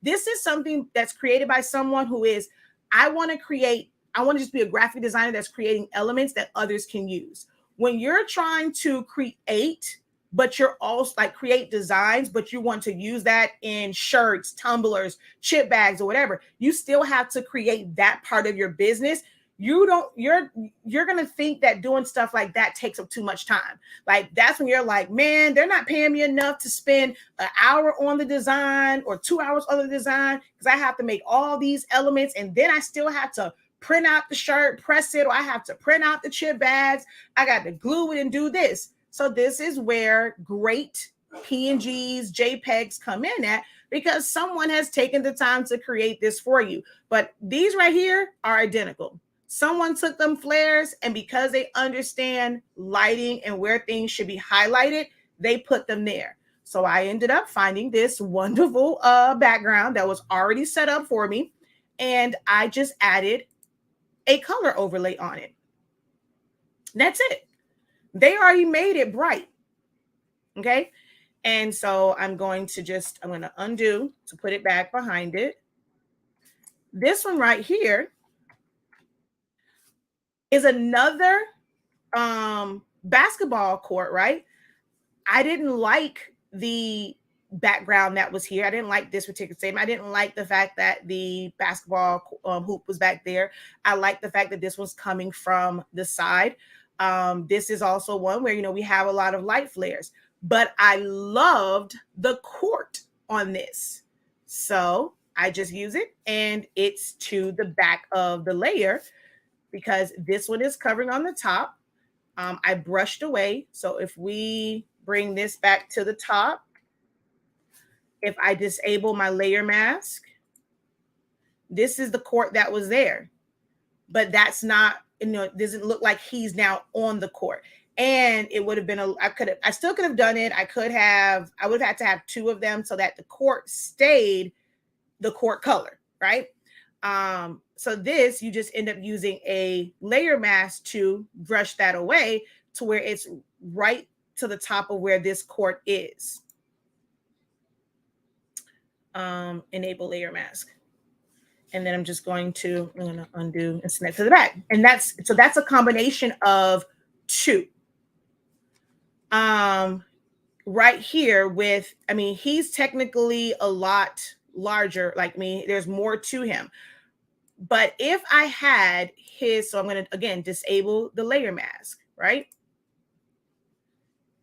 this is something that's created by someone who is, I want to just be a graphic designer that's creating elements that others can use. When you're trying to create, but you're also like create designs, but you want to use that in shirts, tumblers, chip bags, or whatever, you still have to create that part of your business. You're going to think that doing stuff like that takes up too much time. Like that's when you're like, man, they're not paying me enough to spend an hour on the design or 2 hours on the design, because I have to make all these elements, and then I still have to print out the shirt, press it, or I have to print out the chip bags. I got to glue it and do this. So this is where great PNGs, JPEGs come in at, because someone has taken the time to create this for you. But these right here are identical. Someone took them flares, and because they understand lighting and where things should be highlighted, they put them there. So I ended up finding this wonderful background that was already set up for me, and I just added a color overlay on it. That's it. They already made it bright. Okay. And so I'm going to undo to put it back behind it. This one right here is another basketball court, right? I didn't like the background that was here. I didn't like this particular statement. I didn't like the fact that the basketball hoop was back there. I like the fact that this was coming from the side. This is also one where, we have a lot of light flares, but I loved the court on this. So I just use it, and it's to the back of the layer, because this one is covering on the top. I brushed away. So if we bring this back to the top, If I disable my layer mask, this is the court that was there, but that's not, it doesn't look like he's now on the court. And it would have been I still could have done it. I would have had to have two of them so that the court stayed the court color, right? So this, you just end up using a layer mask to brush that away to where it's right to the top of where this court is. Enable layer mask. And then I'm going to undo and snip to the back. And that's a combination of two. Right here with, he's technically a lot larger like me. There's more to him. But if I had his, so I'm going to, again, disable the layer mask, right?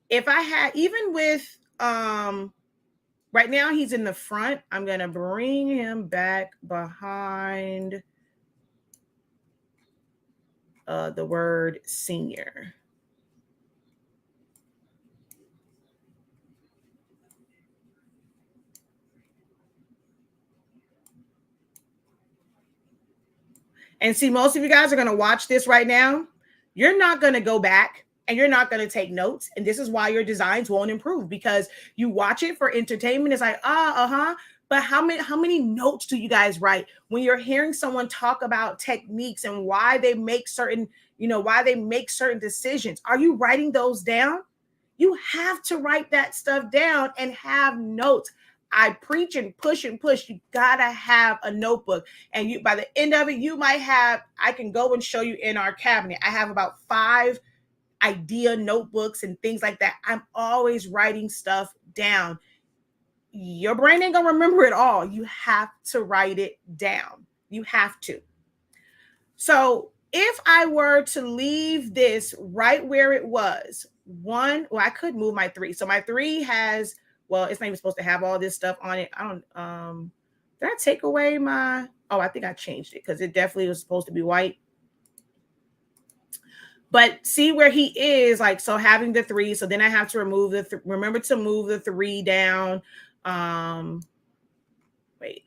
If I had, even with, right now he's in the front, I'm going to bring him back behind the word senior. And see, most of you guys are going to watch this right now. You're not going to go back and you're not going to take notes. And this is why your designs won't improve, because you watch it for entertainment. It's like, but how many notes do you guys write when you're hearing someone talk about techniques and why they make certain decisions? Are you writing those down? You have to write that stuff down and have notes. I preach and push and push. You gotta have a notebook. And you, by the end of it, you might have, I can go and show you in our cabinet. I have about 5 idea notebooks and things like that. I'm always writing stuff down. Your brain ain't gonna remember it all. You have to write it down. You have to. So if I were to leave this right where it was, I could move my 3. So my 3 has, it's not even supposed to have all this stuff on it. Did I take away my, I think I changed it because it definitely was supposed to be white. But see where he is, like, so having the 3, so then I have to remove remember to move the 3 down. Wait,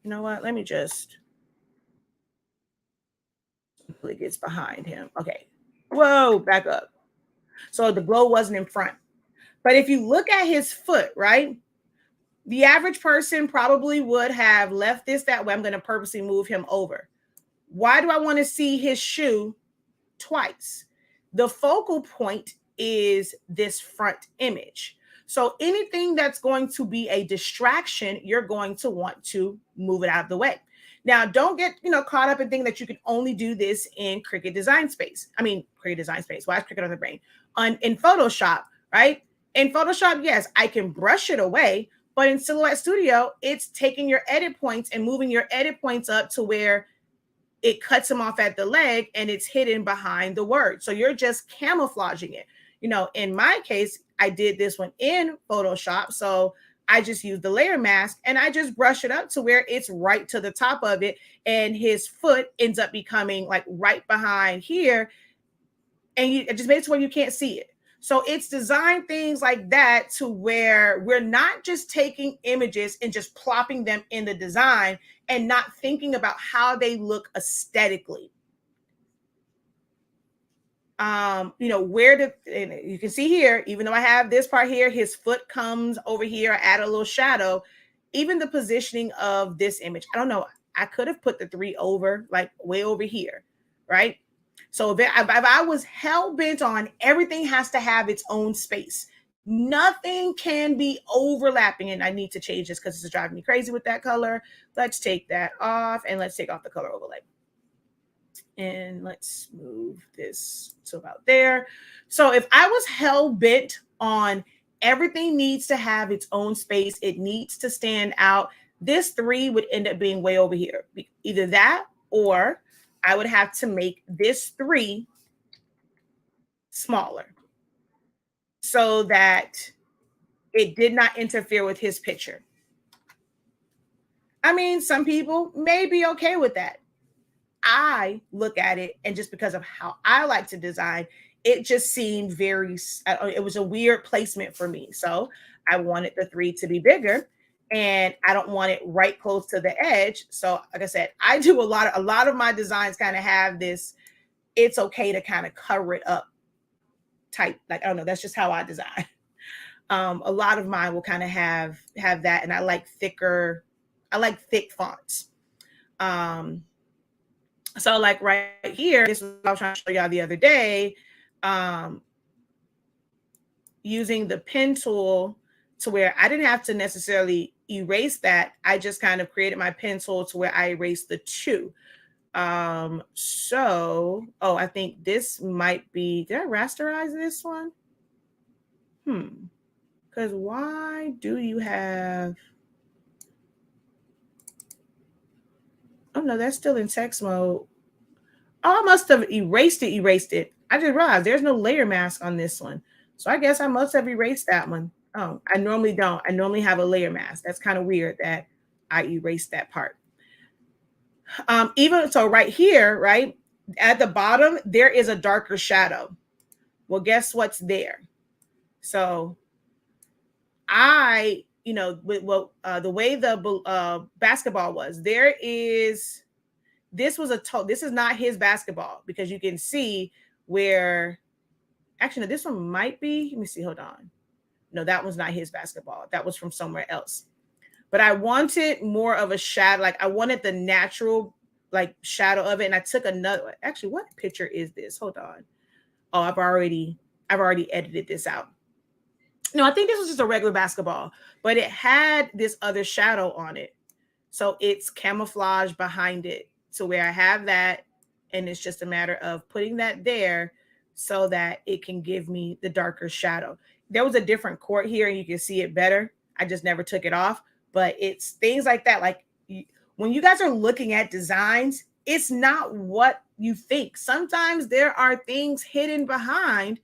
you know what? Let me just, it gets behind him. Okay. Whoa, back up. So the glow wasn't in front. But if you look at his foot, right? The average person probably would have left this that way. I'm going to purposely move him over. Why do I want to see his shoe twice? The focal point is this front image. So anything that's going to be a distraction, you're going to want to move it out of the way. Now, don't get caught up in thinking that you can only do this in Cricut Design Space. Cricut Design Space. Why is Cricut on the brain? In Photoshop, right? In Photoshop, yes, I can brush it away, but in Silhouette Studio, it's taking your edit points and moving your edit points up to where it cuts them off at the leg and it's hidden behind the word. So you're just camouflaging it. In my case, I did this one in Photoshop. So I just used the layer mask and I just brush it up to where it's right to the top of it. And his foot ends up becoming like right behind here. And it just makes it where you can't see it. So it's designed things like that to where we're not just taking images and just plopping them in the design and not thinking about how they look aesthetically. You can see here, even though I have this part here, his foot comes over here, I add a little shadow. Even the positioning of this image, I don't know, I could have put the 3 over, like way over here, right? So if I was hell-bent on everything has to have its own space, nothing can be overlapping, and I need to change this because it's driving me crazy with that color. Let's take that off, and let's take off the color overlay. And let's move this to about there. So if I was hell-bent on everything needs to have its own space, it needs to stand out, this 3 would end up being way over here. Either that, or I would have to make this 3 smaller so that it did not interfere with his picture. Some people may be okay with that. I look at it, and just because of how I like to design, it just seemed it was a weird placement for me. So I wanted the 3 to be bigger, and I don't want it right close to the edge. So like I said, I do a lot of my designs kind of have this, it's okay to kind of cover it up type. Like, I don't know, that's just how I design. A lot of mine will kind of have that, and I like thick fonts. Um, so like right here, this is what I was trying to show y'all the other day. Using the pen tool to where I didn't have to necessarily erase that. I just kind of created my pen tool to where I erased the 2. Oh, I think this might be, did I rasterize this one? Because why do you have, oh no, that's still in text mode. Oh, I must have erased it. I just realized there's no layer mask on this one. So I guess I must have erased that one. Oh, I normally don't. I normally have a layer mask. That's kind of weird that I erased that part. Even so right here, right at the bottom, there is a darker shadow. Well, guess what's there? So I, the way the basketball was, there is, this is not his basketball, because you can see where, actually, no, this one might be, let me see, hold on. No, that one's not his basketball. That was from somewhere else. But I wanted more of a shadow. Like, I wanted the natural, like, shadow of it. And I took another, actually, what picture is this? Hold on. Oh, I've already edited this out. No, I think this was just a regular basketball, but it had this other shadow on it. So it's camouflage behind it. So where I have that, and it's just a matter of putting that there so that it can give me the darker shadow. There was a different court here and you can see it better. I just never took it off, but it's things like that. Like, when you guys are looking at designs, it's not what you think. Sometimes there are things hidden behind,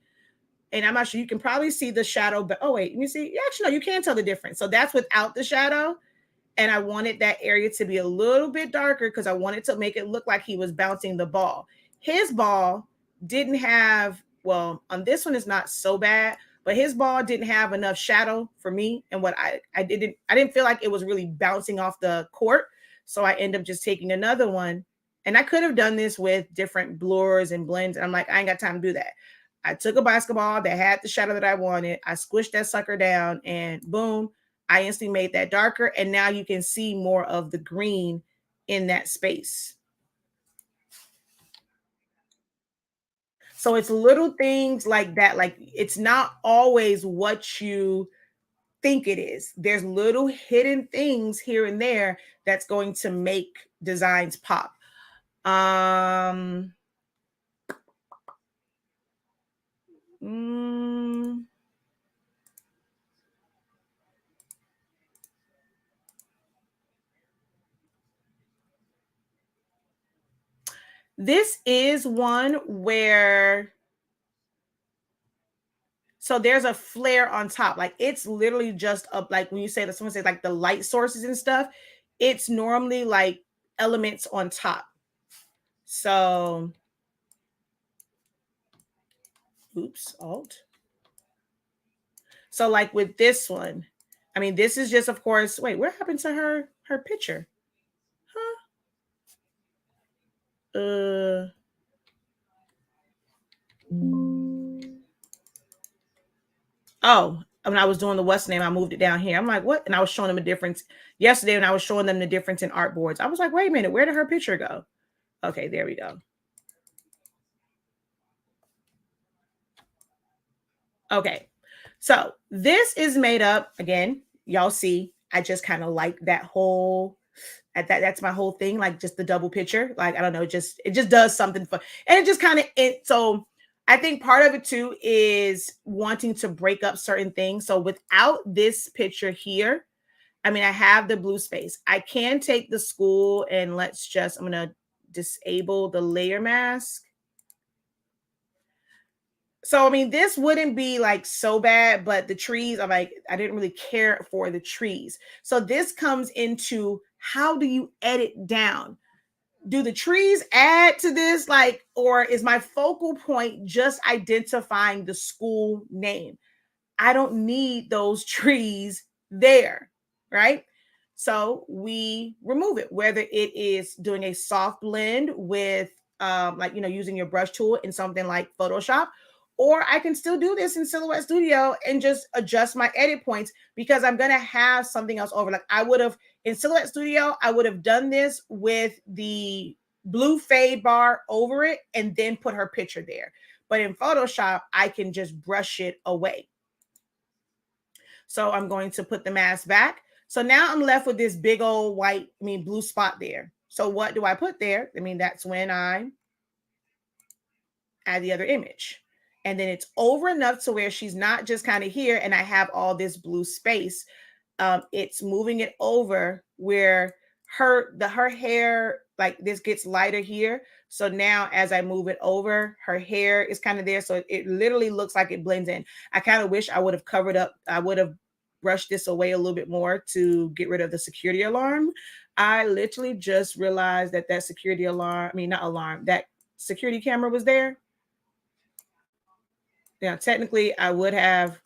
and I'm not sure, you can probably see the shadow, but oh wait, let me see. Actually, no, you can't tell the difference. So that's without the shadow. And I wanted that area to be a little bit darker because I wanted to make it look like he was bouncing the ball. His ball didn't have, well, on this one it's not so bad, but his ball didn't have enough shadow for me. And what I didn't feel like it was really bouncing off the court. So I ended up just taking another one. And I could have done this with different blurs and blends. And I'm like, I ain't got time to do that. I took a basketball that had the shadow that I wanted. I squished that sucker down and boom, I instantly made that darker. And now you can see more of the green in that space. So it's little things like that. Like, it's not always what you think it is. There's little hidden things here and there that's going to make designs pop. This is one where, so there's a flare on top. Like, it's literally just up, like when you say that someone says like the light sources and stuff, it's normally like elements on top. So, oops, alt. So like with this one, I mean, this is just, of course, wait, what happened to her picture? Huh? Oh, when I was doing the what's name, I moved it down here. I'm like, what? And I was showing them a difference yesterday when I was showing them the difference in artboards. I was like, wait a minute, where did her picture go? Okay, there we go. Okay, so this is made up, again, y'all see, I just kind of like that whole, that's my whole thing, like just the double picture. Like, I don't know, it just does something for, and it just kind of, so I think part of it too is wanting to break up certain things. So without this picture here, I mean, I have the blue space. I can take the school and I'm going to disable the layer mask. So, I mean, this wouldn't be like so bad, but the trees, I'm like, I didn't really care for the trees. So this comes into, how do you edit down? Do the trees add to this? Like, or is my focal point just identifying the school name? I don't need those trees there, right? So we remove it, whether it is doing a soft blend with like, using your brush tool in something like Photoshop, or I can still do this in Silhouette Studio and just adjust my edit points because I'm going to have something else over. Like I would have in Silhouette Studio, I would have done this with the blue fade bar over it and then put her picture there. But in Photoshop, I can just brush it away. So I'm going to put the mask back. So now I'm left with this big old blue spot there. So what do I put there? That's when I add the other image. And then it's over enough to where she's not just kind of here and I have all this blue space. It's moving it over where her hair, like this gets lighter here. So now as I move it over, her hair is kind of there. So it literally looks like it blends in. I kind of wish I would have covered up. I would have brushed this away a little bit more to get rid of the security alarm. I literally just realized that security alarm, not alarm, that security camera was there. Now, technically I would have,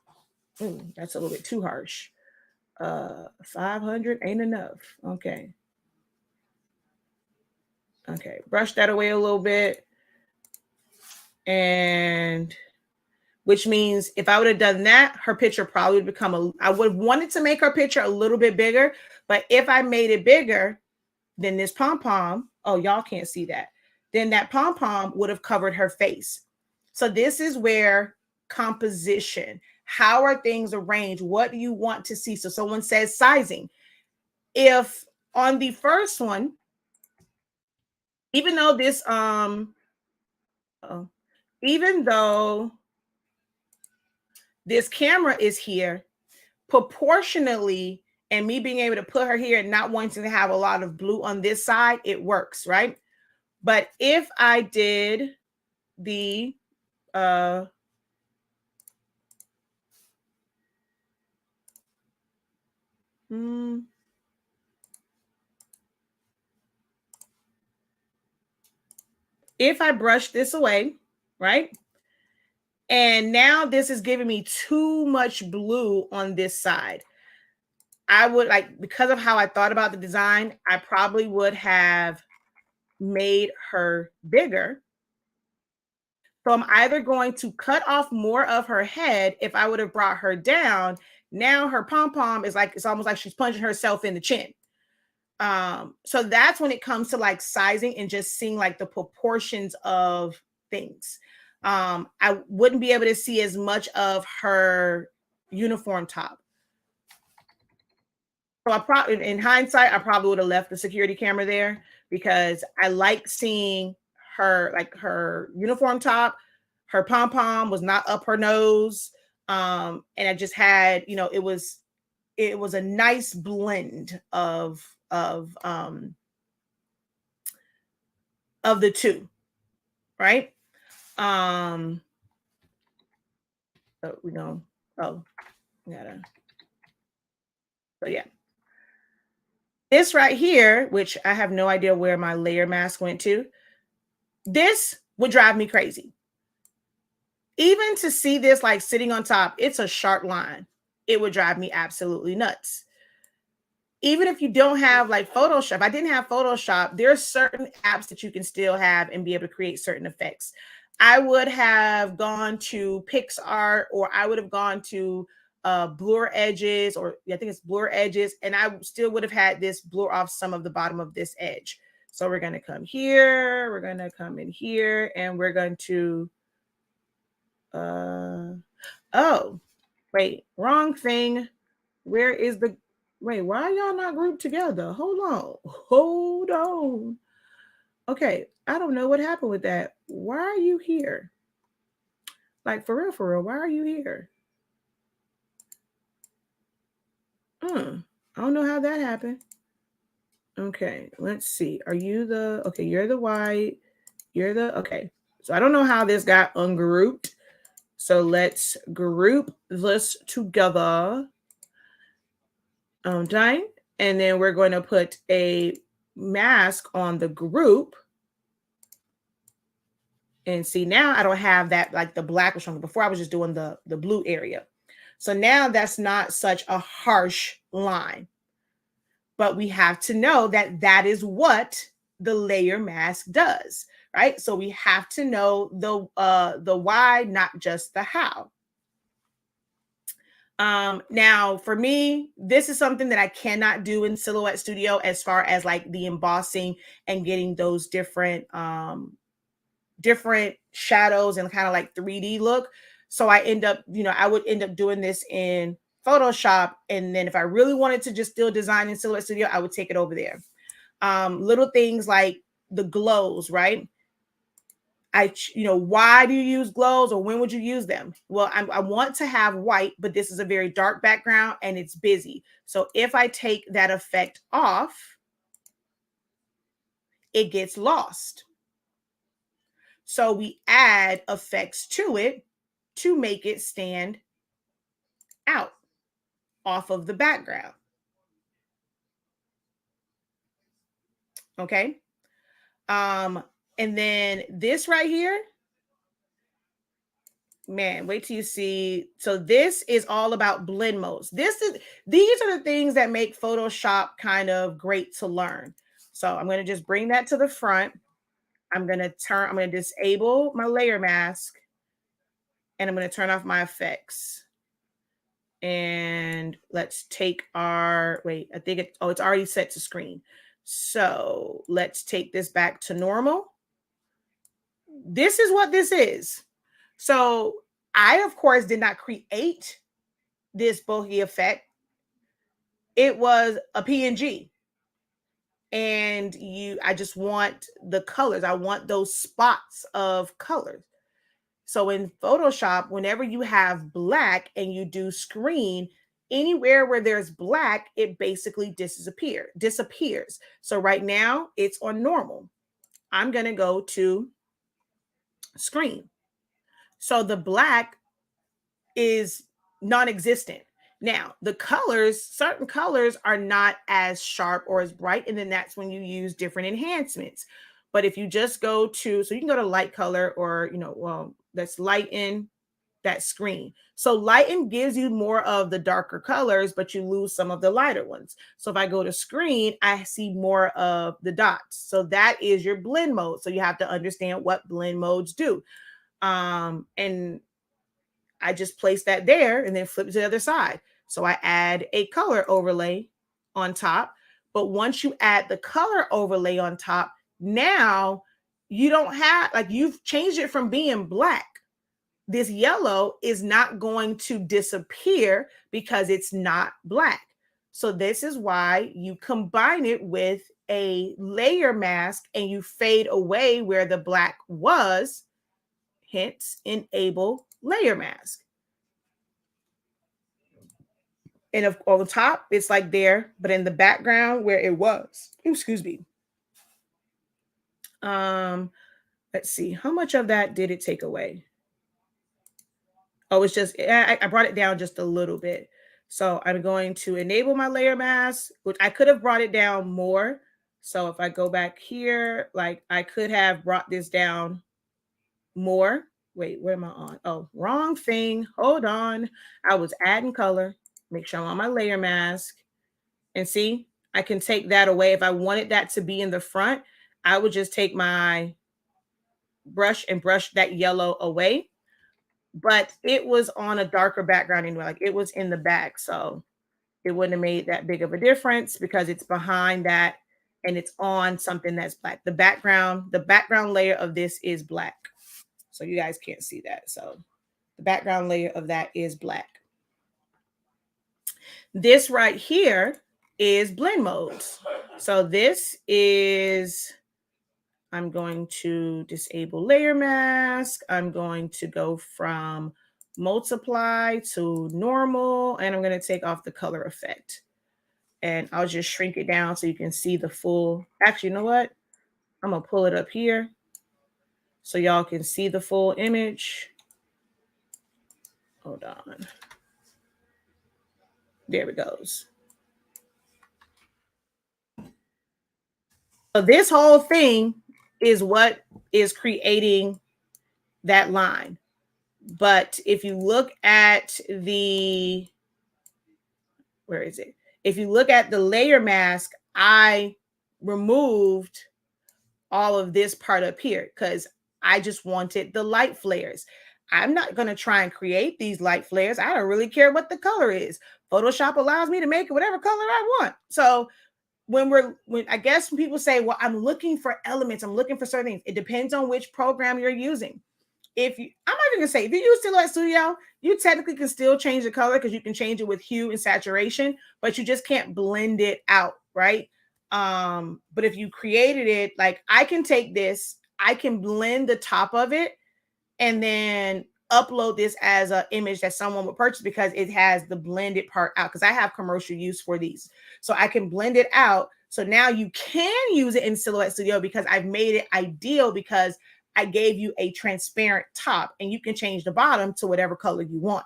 that's a little bit too harsh. 500 ain't enough. Okay. Brush that away a little bit. And which means if I would have done that, her picture probably would become I would have wanted to make her picture a little bit bigger, but if I made it bigger, then this pom-pom, oh, y'all can't see that. Then that pom-pom would have covered her face. So this is where composition, how are things arranged? What do you want to see? So someone says sizing. If on the first one, even though this, even though this camera is here, proportionally, and me being able to put her here and not wanting to have a lot of blue on this side, it works, right? But if I did the, if I brush this away, right? And now this is giving me too much blue on this side. I would because of how I thought about the design, I probably would have made her bigger. So I'm either going to cut off more of her head. If I would have brought her down, now her pom-pom is it's almost like she's punching herself in the chin. So that's when it comes to sizing and just seeing the proportions of things. I wouldn't be able to see as much of her uniform top. So I probably, in hindsight, I probably would have left the security camera there because I like seeing her, her uniform top, her pom-pom was not up her nose. And I just had, it was a nice blend of the two, right? So yeah. This right here, which I have no idea where my layer mask went to, this would drive me crazy. Even to see this sitting on top, it's a sharp line. It would drive me absolutely nuts. Even if you don't have Photoshop, I didn't have Photoshop, there's certain apps that you can still have and be able to create certain effects. I would have gone to PixArt, or I would have gone to blur edges, or I think it's blur edges, and I still would have had this blur off some of the bottom of this edge. So we're going to come here, we're going to come in here, and we're going to oh wait, wrong thing. Where is the wait, why are y'all not grouped together? Hold on. Okay, I don't know what happened with that. Why are you here? For real, why are you here? I don't know how that happened. Okay, let's see. Are you the, okay, you're the white. You're the, okay. So I don't know how this got ungrouped. So let's group this together. Done. And then we're going to put a mask on the group. And see, now I don't have that, the black was showing. Before I was just doing the blue area. So now that's not such a harsh line. But we have to know that that is what the layer mask does, right? So we have to know the why, not just the how. Now for me, this is something that I cannot do in Silhouette Studio as far as like the embossing and getting those different shadows and kind of like 3D look. So I end up, I would end up doing this in Photoshop. And then if I really wanted to just still design in Silhouette Studio, I would take it over there. Little things like the glows, right? Why do you use glows, or when would you use them? Well, I want to have white, but this is a very dark background and it's busy. So if I take that effect off, it gets lost. So we add effects to it to make it stand out off of the background. Okay. And then this right here, man, wait till you see. So this is all about blend modes. These are the things that make Photoshop kind of great to learn. So I'm going to just bring that to the front. I'm going to disable my layer mask, and I'm going to turn off my effects. And let's take our, wait, I think it's already set to screen. So let's take this back to normal. This is what this is. So I, of course, did not create this bokeh effect. It was a PNG. And I just want the colors. I want those spots of colors. So in Photoshop, whenever you have black and you do screen, anywhere where there's black, it basically disappears. So right now it's on normal. I'm going to go to screen. So the black is non-existent. Now, the colors, certain colors are not as sharp or as bright, and then that's when you use different enhancements. But if you just go to, so you can go to light color, or, let's lighten that screen. So lighten gives you more of the darker colors, but you lose some of the lighter ones. So if I go to screen, I see more of the dots. So that is your blend mode. So you have to understand what blend modes do. And I just place that there and then flip it to the other side. So I add a color overlay on top. But once you add the color overlay on top, now you don't have, like, you've changed it from being black. This yellow is not going to disappear because it's not black. So this is why you combine it with a layer mask and you fade away where the black was, hence enable layer mask. And on the top, it's like there, but in the background where it was, excuse me. Let's see, how much of that did it take away? Oh, it's just, I brought it down just a little bit. So I'm going to enable my layer mask, which I could have brought it down more. So if I go back here, like I could have brought this down more. Wait, where am I on? Oh, wrong thing. Hold on. I was adding color. Make sure I'm on my layer mask. And see, I can take that away. If I wanted that to be in the front, I would just take my brush and brush that yellow away. But it was on a darker background anyway, like it was in the back. So it wouldn't have made that big of a difference because it's behind that and it's on something that's black. The background layer of this is black. So you guys can't see that. So the background layer of that is black. This right here is blend modes. So this is, I'm going to disable layer mask. I'm going to go from multiply to normal, and I'm going to take off the color effect. And I'll just shrink it down so you can see the full, actually, you know what? I'm going to pull it up here so y'all can see the full image. Hold on. There it goes. So this whole thing is what is creating that line. But if you look at the, where is it? If you look at the layer mask, I removed all of this part up here because I just wanted the light flares. I'm not going to try and create these light flares. I don't really care what the color is. Photoshop allows me to make it whatever color I want. So when I guess when people say, well, I'm looking for elements, I'm looking for certain things, it depends on which program you're using. I'm not even gonna say, if you use Silhouette Studio, you technically can still change the color because you can change it with hue and saturation, but you just can't blend it out, right? But if you created it, like I can take this, I can blend the top of it and then upload this as an image that someone would purchase because it has the blended part out, because I have commercial use for these. So I can blend it out. So now you can use it in Silhouette Studio because I've made it ideal because I gave you a transparent top and you can change the bottom to whatever color you want.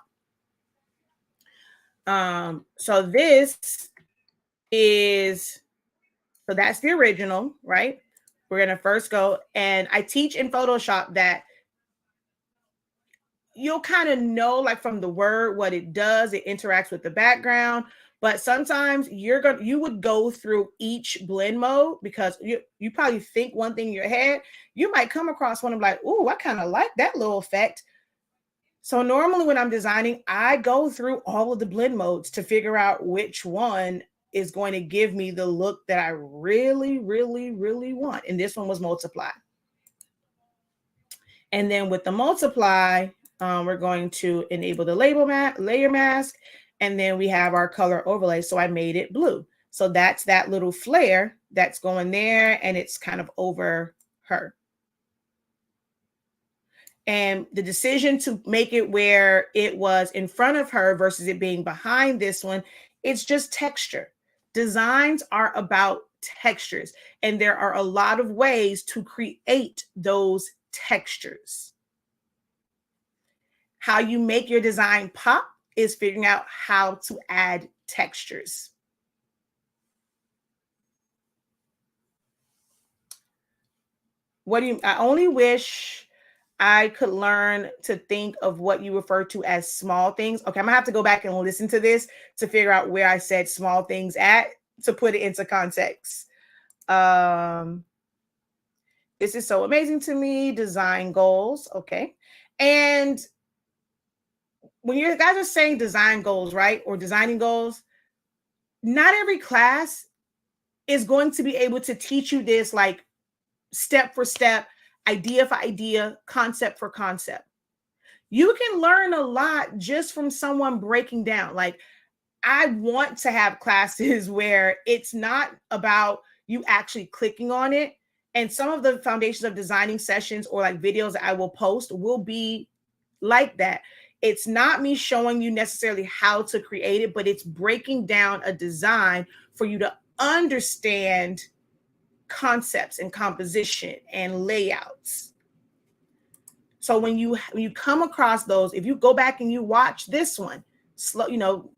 So this is, so that's the original, right? We're going to first go, and I teach in Photoshop that you'll kind of know, like from the word, what it does. It interacts with the background, but sometimes you would go through each blend mode because you probably think one thing in your head. You might come across one of like, oh, I kind of like that little effect. So normally when I'm designing, I go through all of the blend modes to figure out which one is going to give me the look that I really, really, really want. And this one was multiply. And then with the multiply, we're going to enable the layer mask. And then we have our color overlay. So I made it blue. So that's that little flare that's going there, and it's kind of over her. And the decision to make it where it was in front of her versus it being behind this one, it's just texture. Designs are about textures, and there are a lot of ways to create those textures. How you make your design pop is figuring out how to add textures. I only wish I could learn to think of what you refer to as small things. Okay, I'm gonna have to go back and listen to this to figure out where I said small things at to put it into context. This is so amazing to me. Design goals. Okay. And when you guys are saying design goals, right? Or designing goals, not every class is going to be able to teach you this like step for step, idea for idea, concept for concept. You can learn a lot just from someone breaking down. Like, I want to have classes where it's not about you actually clicking on it. And some of the foundations of designing sessions or like videos that I will post will be like that. It's not me showing you necessarily how to create it, but it's breaking down a design for you to understand concepts and composition and layouts. So when you come across those, if you go back and you watch this one, slow,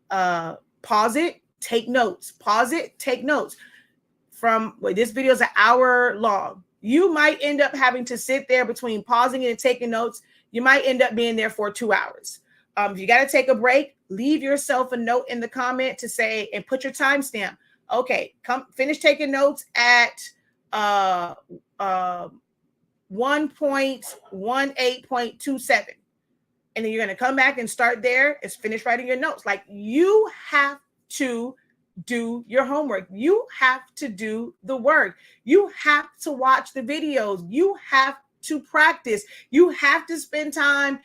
pause it, take notes, pause it, take notes. This video is an hour long. You might end up having to sit there between pausing it and taking notes. You might end up being there for 2 hours. If you got to take a break, leave yourself a note in the comment to say, and put your timestamp. Okay, come finish taking notes at 1.18.27. And then you're going to come back and start there and finish writing your notes. Like, you have to do your homework. You have to do the work. You have to watch the videos. You have to practice. You have to spend time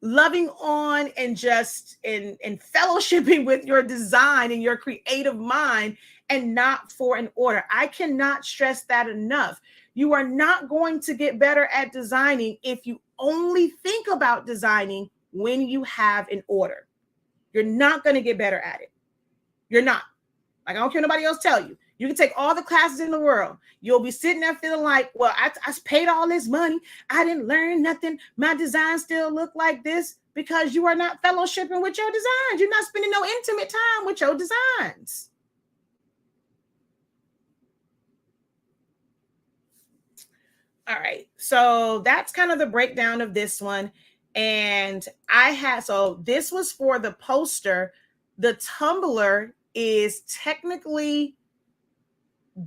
loving on and just in fellowshipping with your design and your creative mind, and not for an order. I cannot stress that enough. You are not going to get better at designing if you only think about designing when you have an order. You're not going to get better at it. You're not. Like, I don't care nobody else tell you. You can take all the classes in the world. You'll be sitting there feeling like, well, I paid all this money. I didn't learn nothing. My design still look like this, because you are not fellowshipping with your designs. You're not spending no intimate time with your designs. All right. So that's kind of the breakdown of this one. And so this was for the poster. The tumbler is technically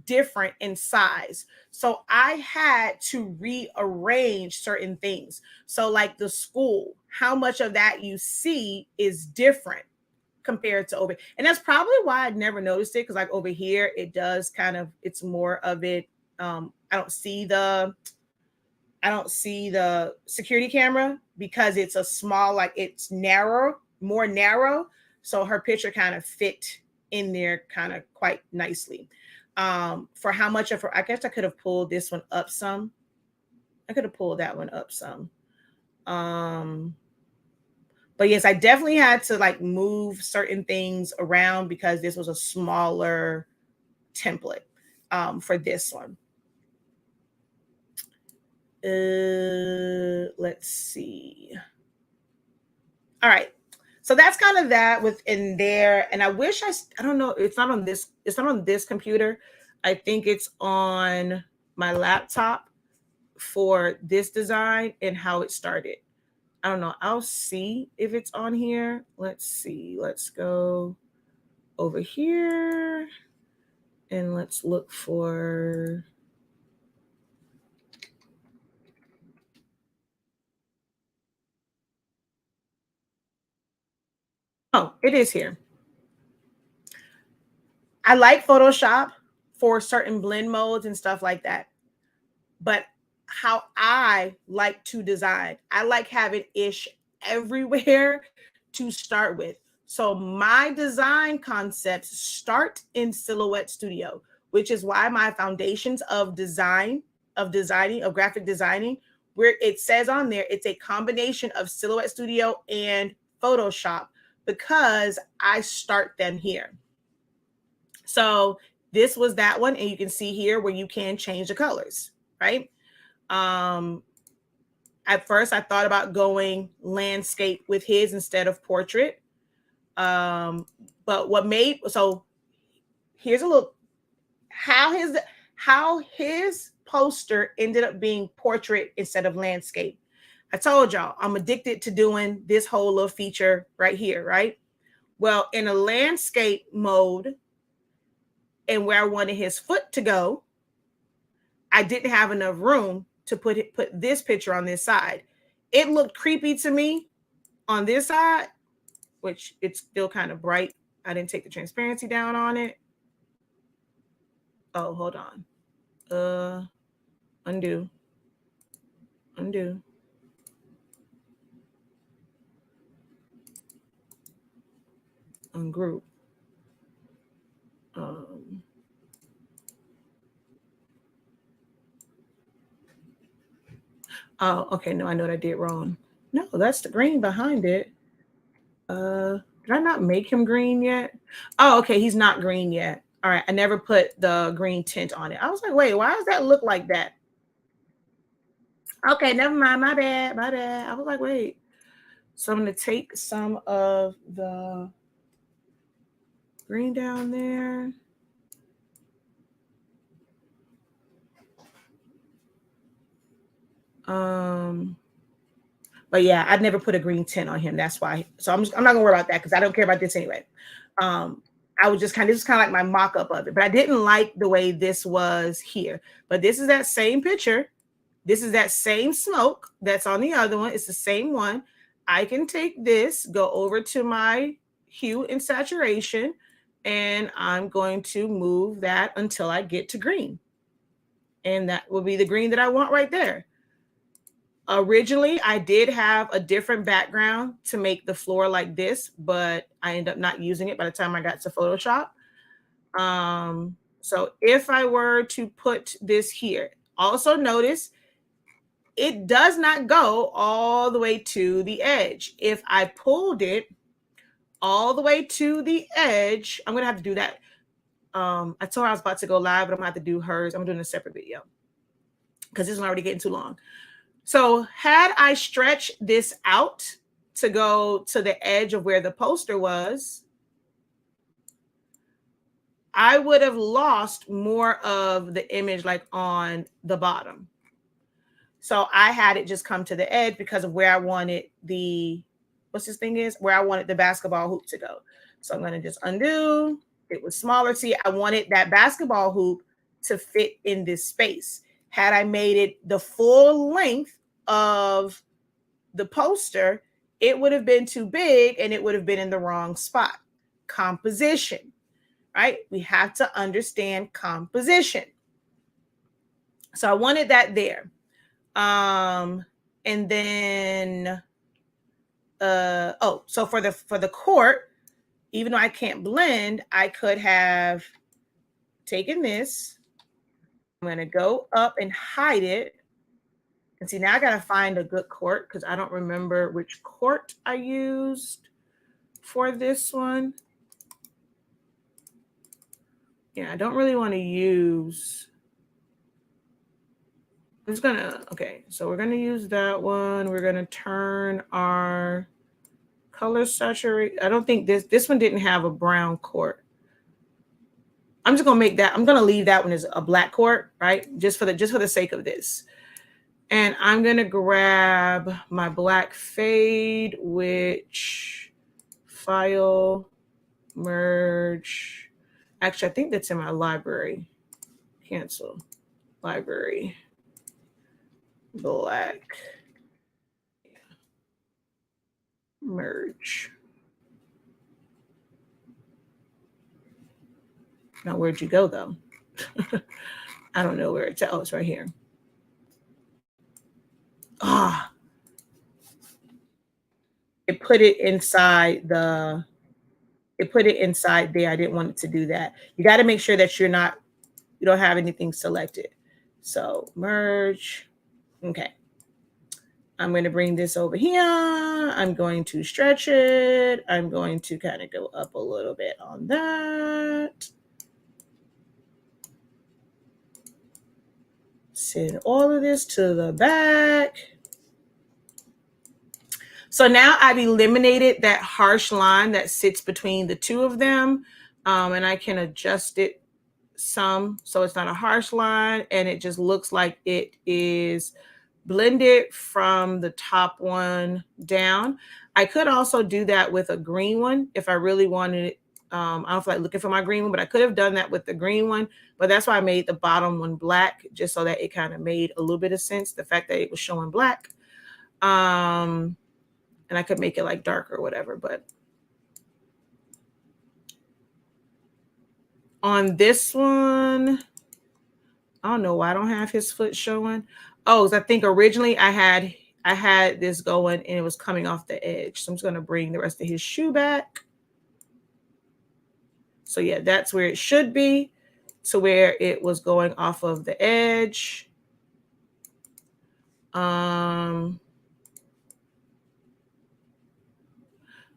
different in size. So I had to rearrange certain things. So like the school, how much of that you see is different compared to over. And that's probably why I never noticed it, because like over here, it does kind of, it's more of it. I don't see the security camera because it's a small, like it's narrow, more narrow. So her picture kind of fit in there kind of quite nicely. For how much of her, I guess I could have pulled this one up some. I could have pulled that one up some. But yes, I definitely had to like move certain things around because this was a smaller template for this one. Let's see. All right. So that's kind of that within there. And I wish I don't know, it's not on this computer. I think it's on my laptop for this design and how it started. I don't know. I'll see if it's on here. Let's see. Let's go over here and let's look for. Oh, it is here. I like Photoshop for certain blend modes and stuff like that. But how I like to design, I like having ish everywhere to start with. So my design concepts start in Silhouette Studio, which is why my foundations of graphic designing, where it says on there, it's a combination of Silhouette Studio and Photoshop, because I start them here. So this was that one, and you can see here where you can change the colors, right? At first I thought about going landscape with his instead of portrait. But so here's a look how his poster ended up being portrait instead of landscape. I told y'all I'm addicted to doing this whole little feature right here, right? Well, in a landscape mode and where I wanted his foot to go, I didn't have enough room to put this picture on this side. It looked creepy to me on this side, which it's still kind of bright. I didn't take the transparency down on it. Oh, hold on. Undo. Ungroup. Oh, okay. No, I know what I did wrong. No, that's the green behind it. Did I not make him green yet? Oh, okay. He's not green yet. All right. I never put the green tint on it. I was like, wait, why does that look like that? Okay, never mind. My bad. My bad. I was like, wait. So I'm going to take some of the green down there. But yeah, I'd never put a green tint on him. That's why. So I'm not gonna worry about that because I don't care about this anyway. I was just kind of like my mock-up of it, but I didn't like the way this was here. But this is that same picture. This is that same smoke that's on the other one. It's the same one. I can take this, go over to my hue and saturation, and I'm going to move that until I get to green. And that will be the green that I want right there. Originally, I did have a different background to make the floor like this, but I ended up not using it by the time I got to Photoshop. So if I were to put this here, also notice it does not go all the way to the edge. If I pulled it all the way to the edge, I'm going to have to do that. I told her I was about to go live, but I'm going to have to do hers. I'm doing a separate video because this is already getting too long. So had I stretched this out to go to the edge of where the poster was, I would have lost more of the image like on the bottom. So I had it just come to the edge because of where I wanted where I wanted the basketball hoop to go. So I'm going to just undo. It was smaller. See, I wanted that basketball hoop to fit in this space. Had I made it the full length of the poster, it would have been too big and it would have been in the wrong spot. Composition, right? We have to understand composition. So I wanted that there. And then, so for the court, even though I can't blend, I could have taken this. I'm going to go up and hide it. And see, now I got to find a good court because I don't remember which court I used for this one. Yeah, I don't really want to use. I'm just gonna, okay, so we're gonna use that one. We're gonna turn our color saturate. I don't think this one didn't have a brown court. I'm just gonna make that, I'm gonna leave that one as a black court, right? Just for the sake of this. And I'm gonna grab my black fade, which file, merge. Actually, I think that's in my library. Cancel, library, black, merge. Now, where'd you go though? I don't know where it's at. Oh, it's right here. Ah, it put it inside there. I didn't want it to do that. You got to make sure that you don't have anything selected. So merge. Okay. I'm going to bring this over here. I'm going to stretch it. I'm going to kind of go up a little bit on that. Send all of this to the back. So now I've eliminated that harsh line that sits between the two of them. And I can adjust it some so it's not a harsh line and it just looks like it is blended from the top one down. I could also do that with a green one if I really wanted it. I don't feel like looking for my green one, but I could have done that with the green one. But that's why I made the bottom one black, just so that it kind of made a little bit of sense, the fact that it was showing black. And I could make it like dark or whatever, but on this one, I don't know why I don't have his foot showing. Oh, I think originally I had this going and it was coming off the edge. So I'm just going to bring the rest of his shoe back. So yeah, that's where it should be, to where it was going off of the edge.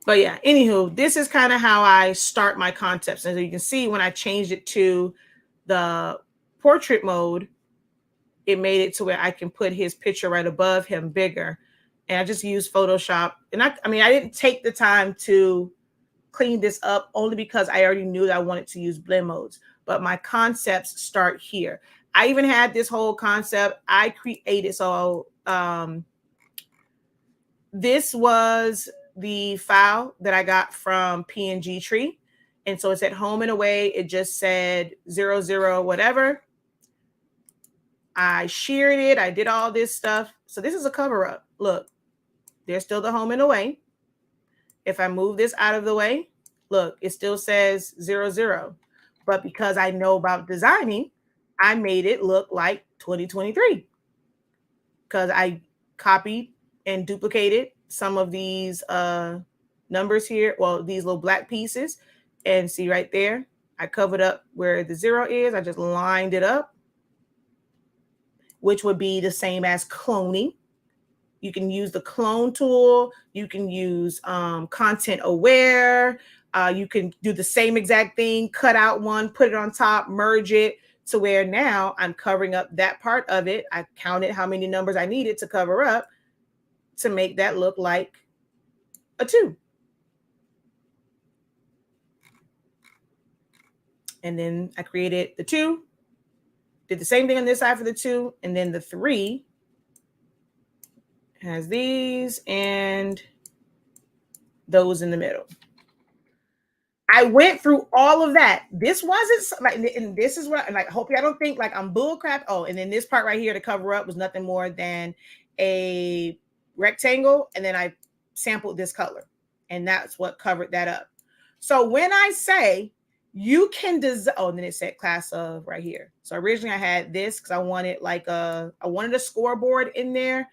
But yeah, anywho, this is kind of how I start my concepts. And so you can see when I changed it to the portrait mode, it made it to where I can put his picture right above him bigger. And I just used Photoshop. And I didn't take the time to clean this up only because I already knew that I wanted to use blend modes. But my concepts start here. I even had this whole concept I created. So this was the file that I got from PNG Tree. And so it's at home and away. It just said 00 whatever. I sheared it. I did all this stuff. So this is a cover up. Look, there's still the home and away. If I move this out of the way, look, it still says 00. But because I know about designing, I made it look like 2023. Because I copied and duplicated some of these numbers here. Well, these little black pieces. And see right there, I covered up where the 0 is. I just lined it up, which would be the same as cloning. You can use the clone tool. You can use content aware. You can do the same exact thing, cut out one, put it on top, merge it to where now I'm covering up that part of it. I counted how many numbers I needed to cover up to make that look like a 2. And then I created the 2, did the same thing on this side for the 2, and then the 3 has these and those in the middle. I went through all of that. This wasn't like, and this is what, like, hope y'all don't think like I'm bull crap. Oh, and then this part right here to cover up was nothing more than a rectangle. And then I sampled this color and that's what covered that up. So when I say you can design, oh, and then it said class of right here. So originally I had this because I wanted like I wanted a scoreboard in there.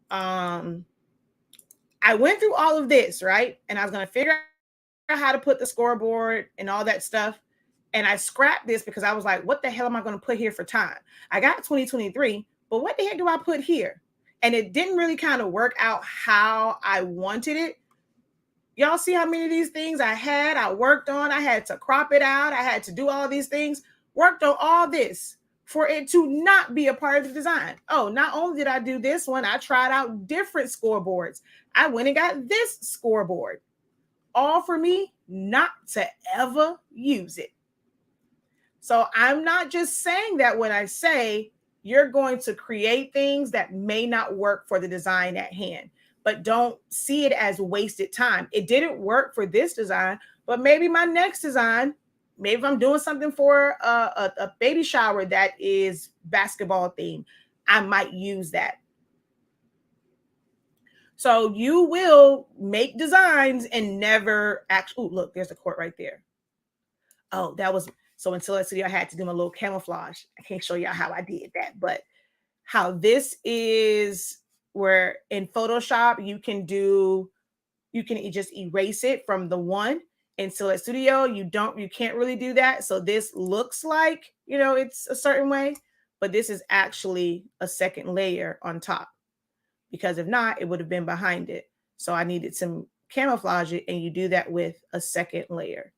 I went through all of this, right? And I was going to figure out how to put the scoreboard and all that stuff. And I scrapped this because I was like, what the hell am I going to put here for time? I got 2023, but what the heck do I put here? And it didn't really kind of work out how I wanted it. Y'all see how many of these things I worked on. I had to crop it out. I had to do all these things, worked on all this for it to not be a part of the design. Oh, not only did I do this one, I tried out different scoreboards. I went and got this scoreboard, all for me not to ever use it. So I'm not just saying that when I say you're going to create things that may not work for the design at hand, but don't see it as wasted time. It didn't work for this design, but maybe my next design, maybe if I'm doing something for a baby shower that is basketball themed, I might use that. So you will make designs and never actually, oh, look, there's a court right there. Oh, that was, so in Select Studio, I had to do my little camouflage. I can't show y'all how I did that, but how this is where in Photoshop, you can just erase it from the one. In Select Studio, you can't really do that. So this looks like, it's a certain way, but this is actually a second layer on top, because if not, it would have been behind it. So I needed some camouflage it, and you do that with a second layer.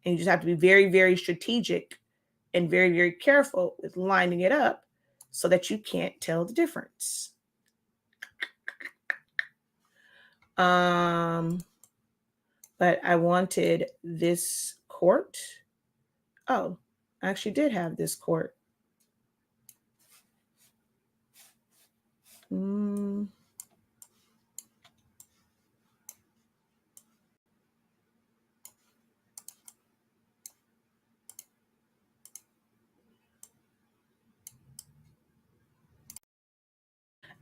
And you just have to be very, very strategic and very, very careful with lining it up so that you can't tell the difference. But I wanted this court. Oh, I actually did have this court. I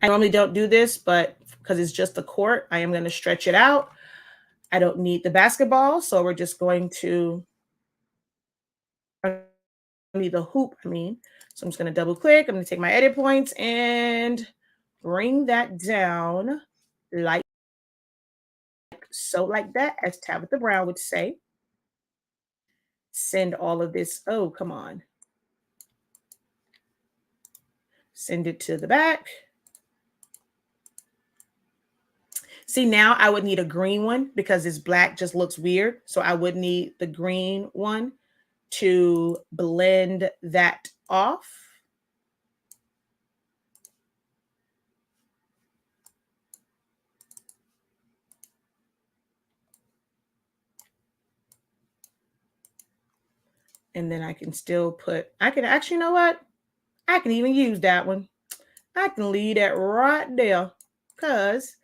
normally don't do this, but because it's just the court, I am going to stretch it out. I don't need the basketball, so we're just going to need the hoop, So I'm just going to double click. I'm going to take my edit points and bring that down like so, like that, as Tabitha Brown would say. Send all of this. Oh, come on. Send it to the back. See, now I would need a green one because this black just looks weird. So I would need the green one to blend that off. And then I can still put, I can actually, you know what? I can even use that one. I can leave that right there because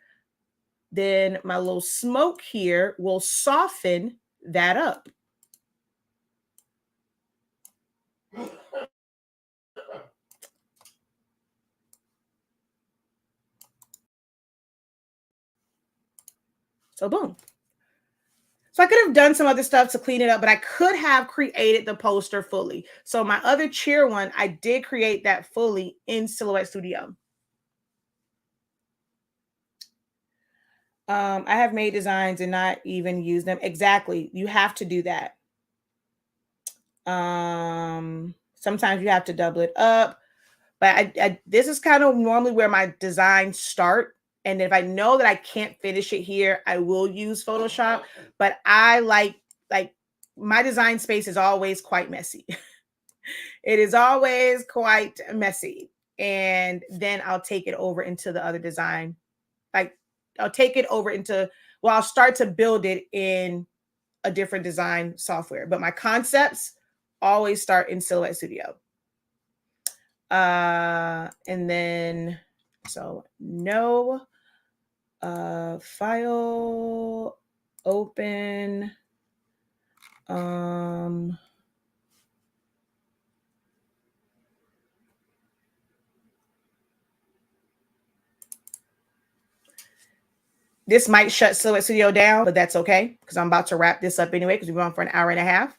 then my little smoke here will soften that up. So boom. So I could have done some other stuff to clean it up, but I could have created the poster fully. So my other cheer one, I did create that fully in Silhouette Studio. I have made designs and not even use them. Exactly. You have to do that. Sometimes you have to double it up, but this is kind of normally where my designs start. And if I know that I can't finish it here, I will use Photoshop, but I like my design space is always quite messy. It is always quite messy. And then I'll take it over into the other design. Like I'll take it over into, well, I'll start to build it in a different design software, but my concepts always start in Silhouette Studio. And then So no file open this might shut Silhouette Studio down, but that's okay because I'm about to wrap this up anyway because we've been on for an hour and a half.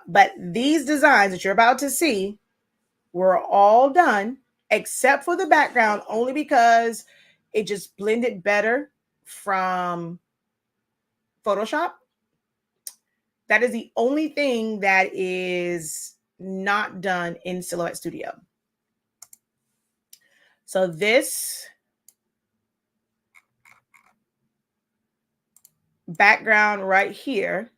But these designs that you're about to see were all done except for the background, only because it just blended better from Photoshop. That is the only thing that is not done in Silhouette Studio. So this background right here,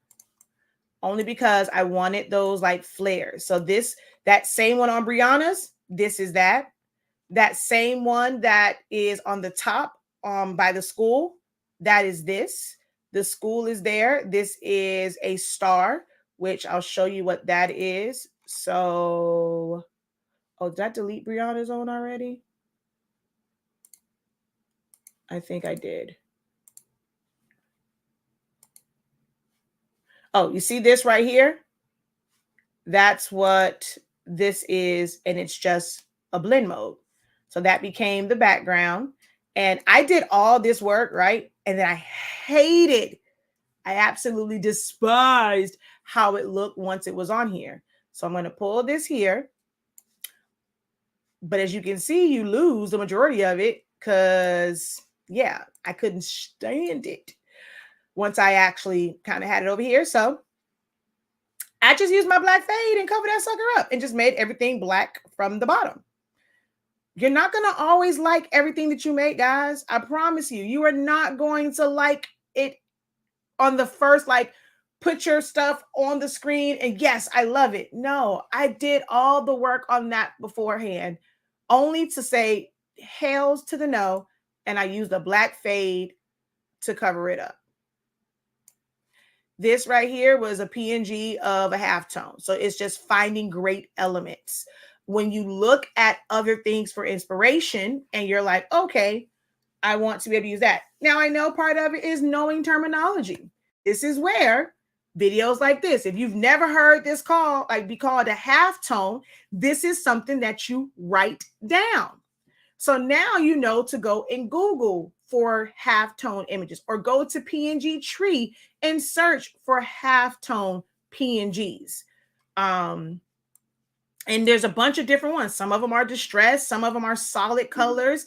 only because I wanted those like flares. So that same one on Brianna's, this is that. That same one that is on the top by the school, that is this. The school is there. This is a star, which I'll show you what that is. So, oh, did I delete Brianna's own already? I think I did. Oh, you see this right here? That's what this is, and it's just a blend mode. So that became the background. And I did all this work, right? And then I absolutely despised how it looked once it was on here. So I'm going to pull this here. But as you can see, you lose the majority of it because, yeah, I couldn't stand it once I actually kind of had it over here. So I just used my black fade and covered that sucker up and just made everything black from the bottom. You're not going to always like everything that you make, guys. I promise you, you are not going to like it on the first, like, put your stuff on the screen and yes, I love it. No, I did all the work on that beforehand, only to say hails to the no, and I used a black fade to cover it up. This right here was a PNG of a halftone. So it's just finding great elements. When you look at other things for inspiration and you're like, okay, I want to be able to use that. Now, I know part of it is knowing terminology. This is where videos like this, if you've never heard this be called a halftone, this is something that you write down. So now you know to go and Google for halftone images or go to PNG Tree and search for halftone PNGs. And there's a bunch of different ones. Some of them are distressed. Some of them are solid colors.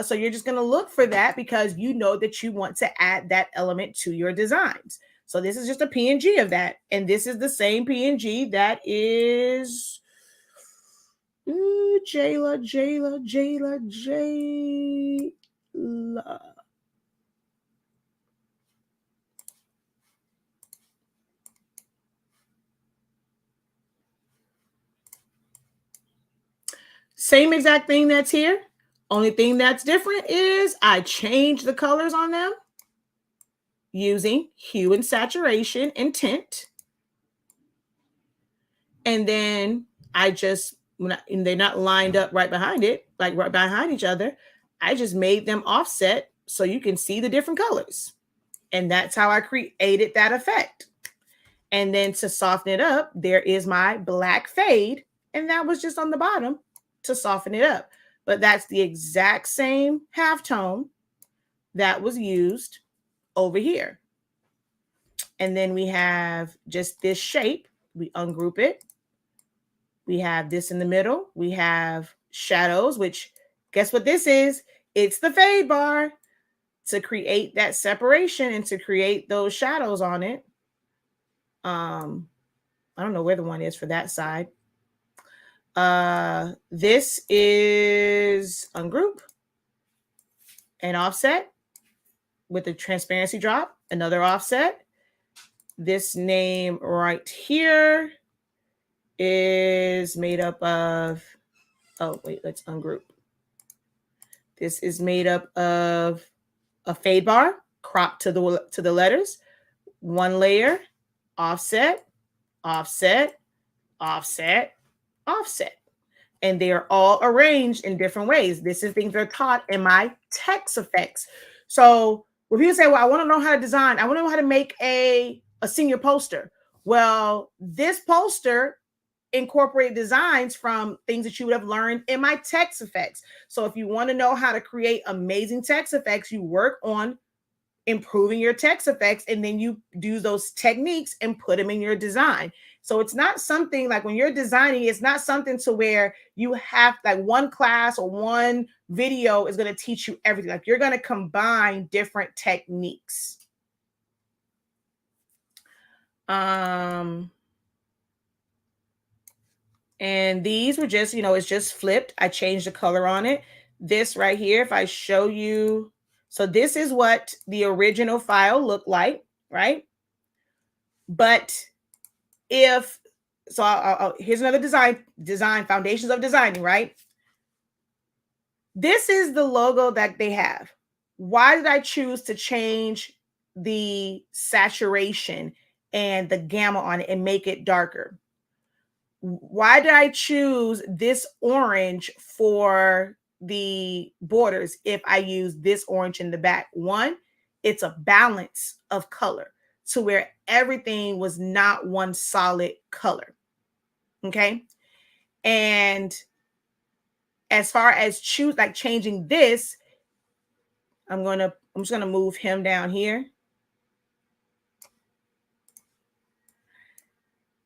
So you're just going to look for that because you know that you want to add that element to your designs. So this is just a PNG of that. And this is the same PNG that is... Jayla. Same exact thing that's here. Only thing that's different is I changed the colors on them using hue and saturation and tint. And then I just, and they're not lined up right behind it, like right behind each other. I just made them offset so you can see the different colors. And that's how I created that effect. And then to soften it up, there is my black fade. And that was just on the bottom to soften it up. But that's the exact same halftone that was used over here. And then we have just this shape. We ungroup it. We have this in the middle. We have shadows, which guess what this is? It's the fade bar to create that separation and to create those shadows on it. I don't know where the one is for that side. This is ungroup and offset with the transparency drop, another offset. This name right here is made up of, oh, wait, let's ungroup. This is made up of a fade bar cropped to the letters, one layer, offset, offset, offset, offset. and they are all arranged in different ways. This is things that are taught in my text effects. So when people say, well, I want to know how to design, I want to know how to make a senior poster. Well, this poster incorporate designs from things that you would have learned in my text effects. So if you want to know how to create amazing text effects, you work on improving your text effects, and then you do those techniques and put them in your design. So it's not something like when you're designing, it's not something to where you have like one class or one video is going to teach you everything. Like you're going to combine different techniques. And these were just, it's just flipped. I changed the color on it. This right here, if I show you, so this is what the original file looked like, right? But if, so here's another design, foundations of designing, right? This is the logo that they have. Why did I choose to change the saturation and the gamma on it and make it darker? Why did I choose this orange for the borders if I use this orange in the back? One, it's a balance of color to where everything was not one solid color. Okay. And as far as changing this, I'm just gonna move him down here.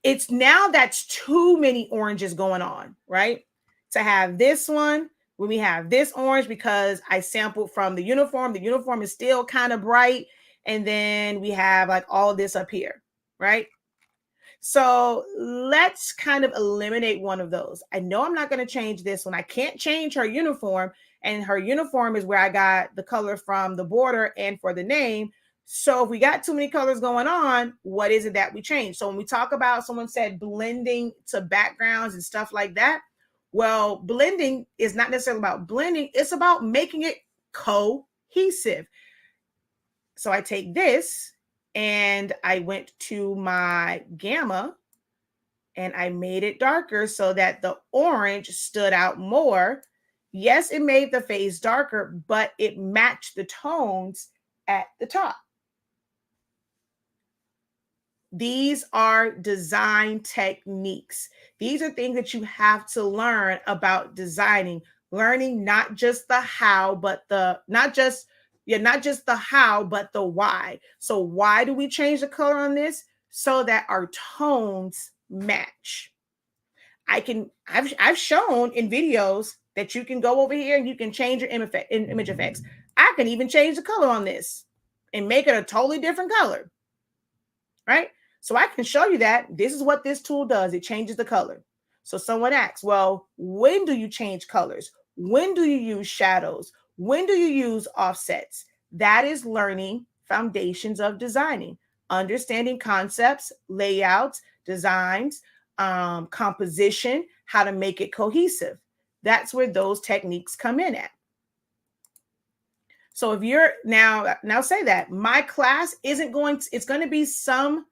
It's now that's too many oranges going on, right? To have this one, when we have this orange, because I sampled from the uniform is still kind of bright. And then we have like all of this up here, right? So let's kind of eliminate one of those. I know I'm not going to change this one. I can't change her uniform, and her uniform is where I got the color from the border and for the name. So if we got too many colors going on, what is it that we change? So when we talk about, someone said blending to backgrounds and stuff like that. Well, blending is not necessarily about blending. It's about making it cohesive. So I take this and I went to my gamma and I made it darker so that the orange stood out more. Yes, it made the face darker, but it matched the tones at the top. These are design techniques. These are things that you have to learn about designing, learning not just the how, but not just the how, but the why. So why do we change the color on this? So that our tones match. I've shown in videos that you can go over here and you can change your image effects. I can even change the color on this and make it a totally different color, right? So I can show you that this is what this tool does. It changes the color. So someone asks, well, when do you change colors? When do you use shadows? When do you use offsets? That is learning foundations of designing, understanding concepts, layouts, designs, composition, how to make it cohesive. That's where those techniques come in at. So if you're now say that my class isn't going to, it's going to be some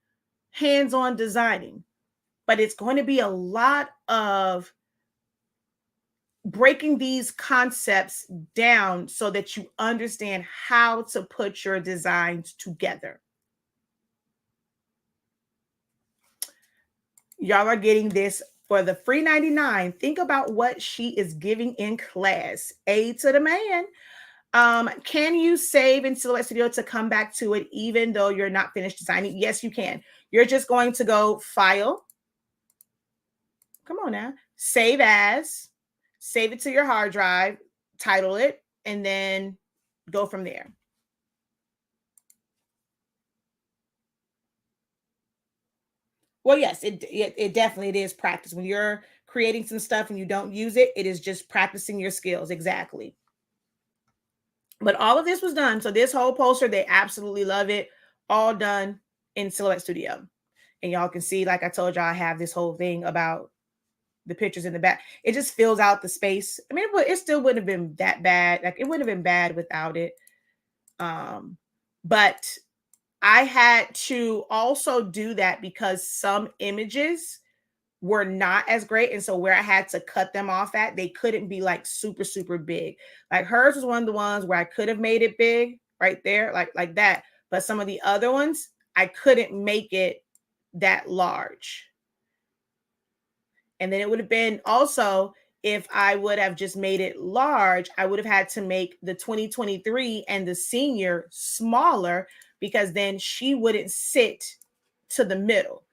hands-on designing, but it's going to be a lot of breaking these concepts down so that you understand how to put your designs together. Y'all are getting this for the free 99. Think about what she is giving in class. A to the man. Can you save in Silhouette Studio to come back to it even though you're not finished designing? Yes, you can. You're just going to go File. Come on now. Save as. Save it to your hard drive. Title it. And then go from there. Well, yes, it definitely is practice. When you're creating some stuff and you don't use it, it is just practicing your skills. Exactly. But all of this was done. So this whole poster, they absolutely love it. All done in Silhouette Studio. And y'all can see, like I told y'all, I have this whole thing about the pictures in the back. It just fills out the space. I mean, it still wouldn't have been that bad. Like it wouldn't have been bad without it. But I had to also do that because some images were not as great. And so where I had to cut them off at, they couldn't be like super, super big. Like hers was one of the ones where I could have made it big right there, like that. But some of the other ones, I couldn't make it that large. And then it would have been also, if I would have just made it large, I would have had to make the 2023 and the senior smaller, because then she wouldn't sit to the middle.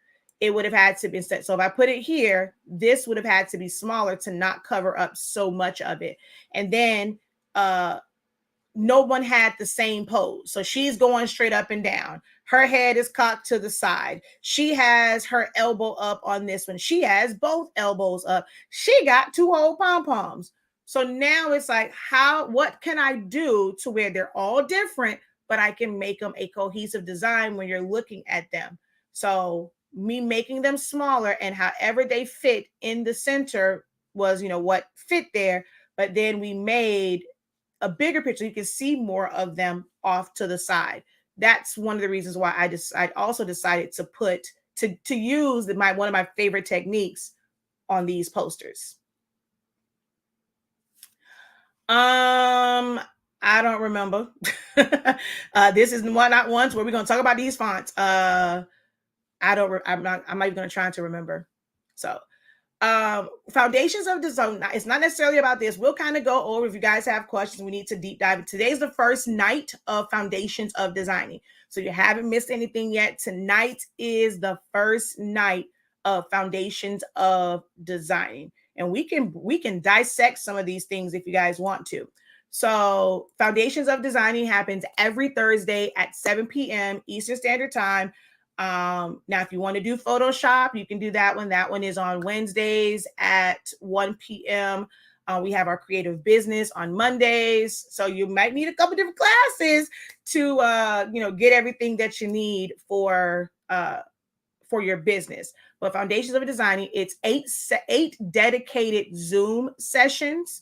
It would have had to be set. So if I put it here, this would have had to be smaller to not cover up so much of it. And then no one had the same pose. So she's going straight up and down. Her head is cocked to the side. She has her elbow up on this one. She has both elbows up. She got two whole pom-poms. So now it's like, what can I do to where they're all different, but I can make them a cohesive design when you're looking at them. So me making them smaller and however they fit in the center was, what fit there. But then we made a bigger picture. You can see more of them off to the side. That's one of the reasons why I also decided to use one of my favorite techniques on these posters. I don't remember. This is not once where we're going to talk about these fonts. I'm not even going to try to remember. So foundations of design. It's not necessarily about this. We'll kind of go over, if you guys have questions, we need to deep dive. Today's the first night of foundations of designing. So you haven't missed anything yet. Tonight is the first night of foundations of designing. And we can dissect some of these things if you guys want to. So foundations of designing happens every Thursday at 7 p.m. Eastern Standard Time. Now, if you want to do Photoshop, you can do that one. That one is on Wednesdays at 1 p.m. We have our creative business on Mondays. So you might need a couple different classes to, get everything that you need for your business. But Foundations of Designing, it's eight dedicated Zoom sessions.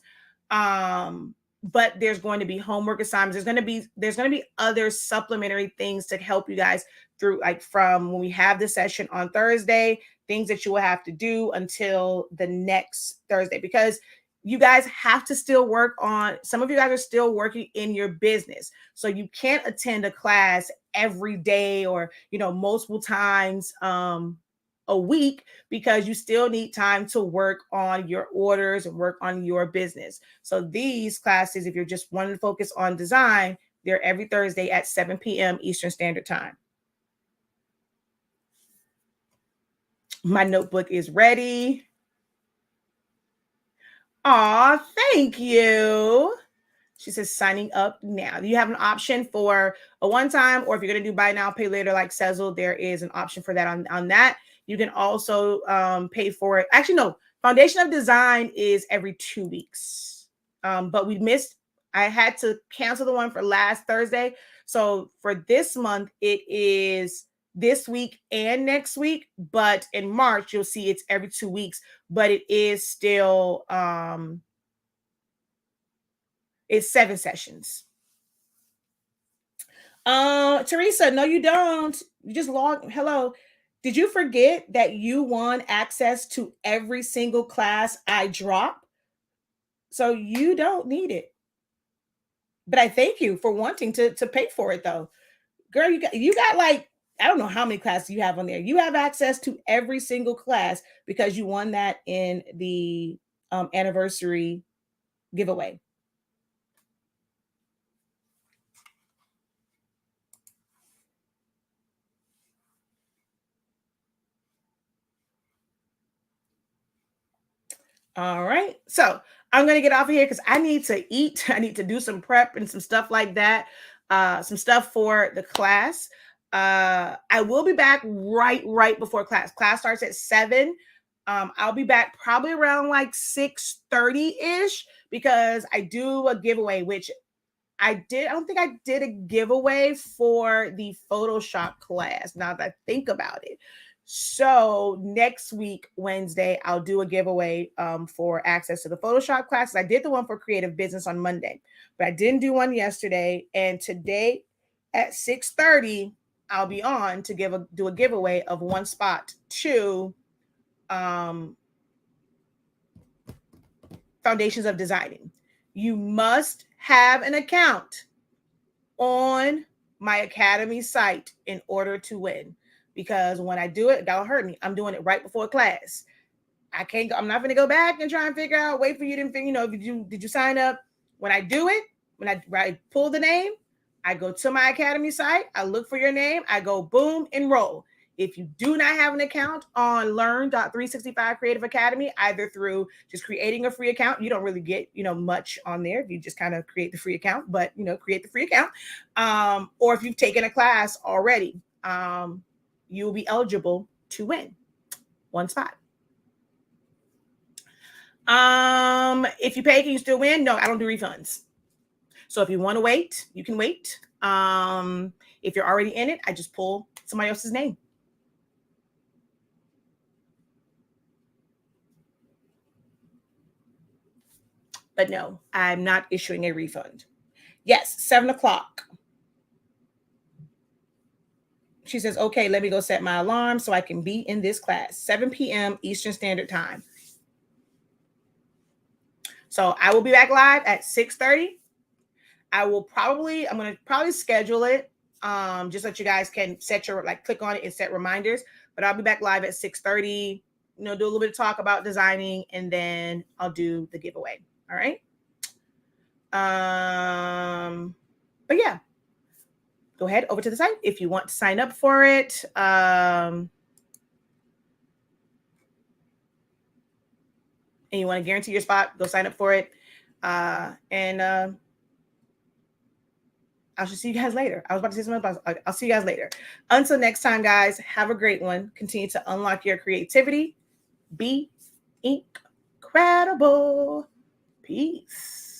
But there's going to be homework assignments. There's going to be other supplementary things to help you guys through, like from when we have the session on Thursday, things that you will have to do until the next Thursday, because you guys have to still work on, some of you guys are still working in your business. So you can't attend a class every day or, multiple times a week, because you still need time to work on your orders and work on your business. So these classes, if you're just wanting to focus on design, they're every Thursday at 7 p.m. Eastern Standard Time. My notebook is ready. Aw, thank you. She says signing up now. You have an option for a one-time, or if you're going to do buy now, pay later like Sezzle, there is an option for that on that. You can also pay for it. Actually, no. Foundation of Design is every 2 weeks. But I had to cancel the one for last Thursday. So for this month, it is this week and next week. But in March, you'll see it's every 2 weeks. But it is still, it's 7 sessions. Teresa, no, you don't. You just hello. Did you forget that you won access to every single class I drop? So you don't need it. But I thank you for wanting to pay for it, though. Girl, you got like, I don't know how many classes you have on there. You have access to every single class because you won that in the anniversary giveaway. All right. So I'm going to get off of here because I need to eat. I need to do some prep and some stuff like that. Some stuff for the class. I will be back right before class. Class starts at 7. I'll be back probably around like 6:30-ish because I do a giveaway, which I don't think I did a giveaway for the Photoshop class, now that I think about it. So next week, Wednesday, I'll do a giveaway for access to the Photoshop classes. I did the one for creative business on Monday, but I didn't do one yesterday. And today at 6:30, I'll be on to do a giveaway of one spot to Foundations of Designing. You must have an account on my Academy site in order to win. Because when I do it, that'll hurt me. I'm doing it right before class. I'm not going to go back and try and figure out, wait for you to, did you sign up? When I do it, when I pull the name, I go to my Academy site, I look for your name, I go boom, enroll. If you do not have an account on Learn.365 Creative Academy, either through just creating a free account, you don't really get, much on there if you just kind of create the free account, but, create the free account. Or if you've taken a class already, you will be eligible to win one spot. If you pay, can you still win? No, I don't do refunds. So if you want to wait, you can wait. If you're already in it, I just pull somebody else's name. But no, I'm not issuing a refund. Yes, 7:00. She says, okay, let me go set my alarm so I can be in this class. 7 p.m. Eastern Standard Time. So I will be back live at 6:30. I'm going to probably schedule it just so that you guys can click on it and set reminders. But I'll be back live at 6:30, do a little bit of talk about designing, and then I'll do the giveaway. All right. But yeah, go ahead over to the site if you want to sign up for it. And you want to guarantee your spot, go sign up for it. And I shall see you guys later. I was about to say something else. I'll see you guys later. Until next time, guys, have a great one. Continue to unlock your creativity. Be incredible. Peace.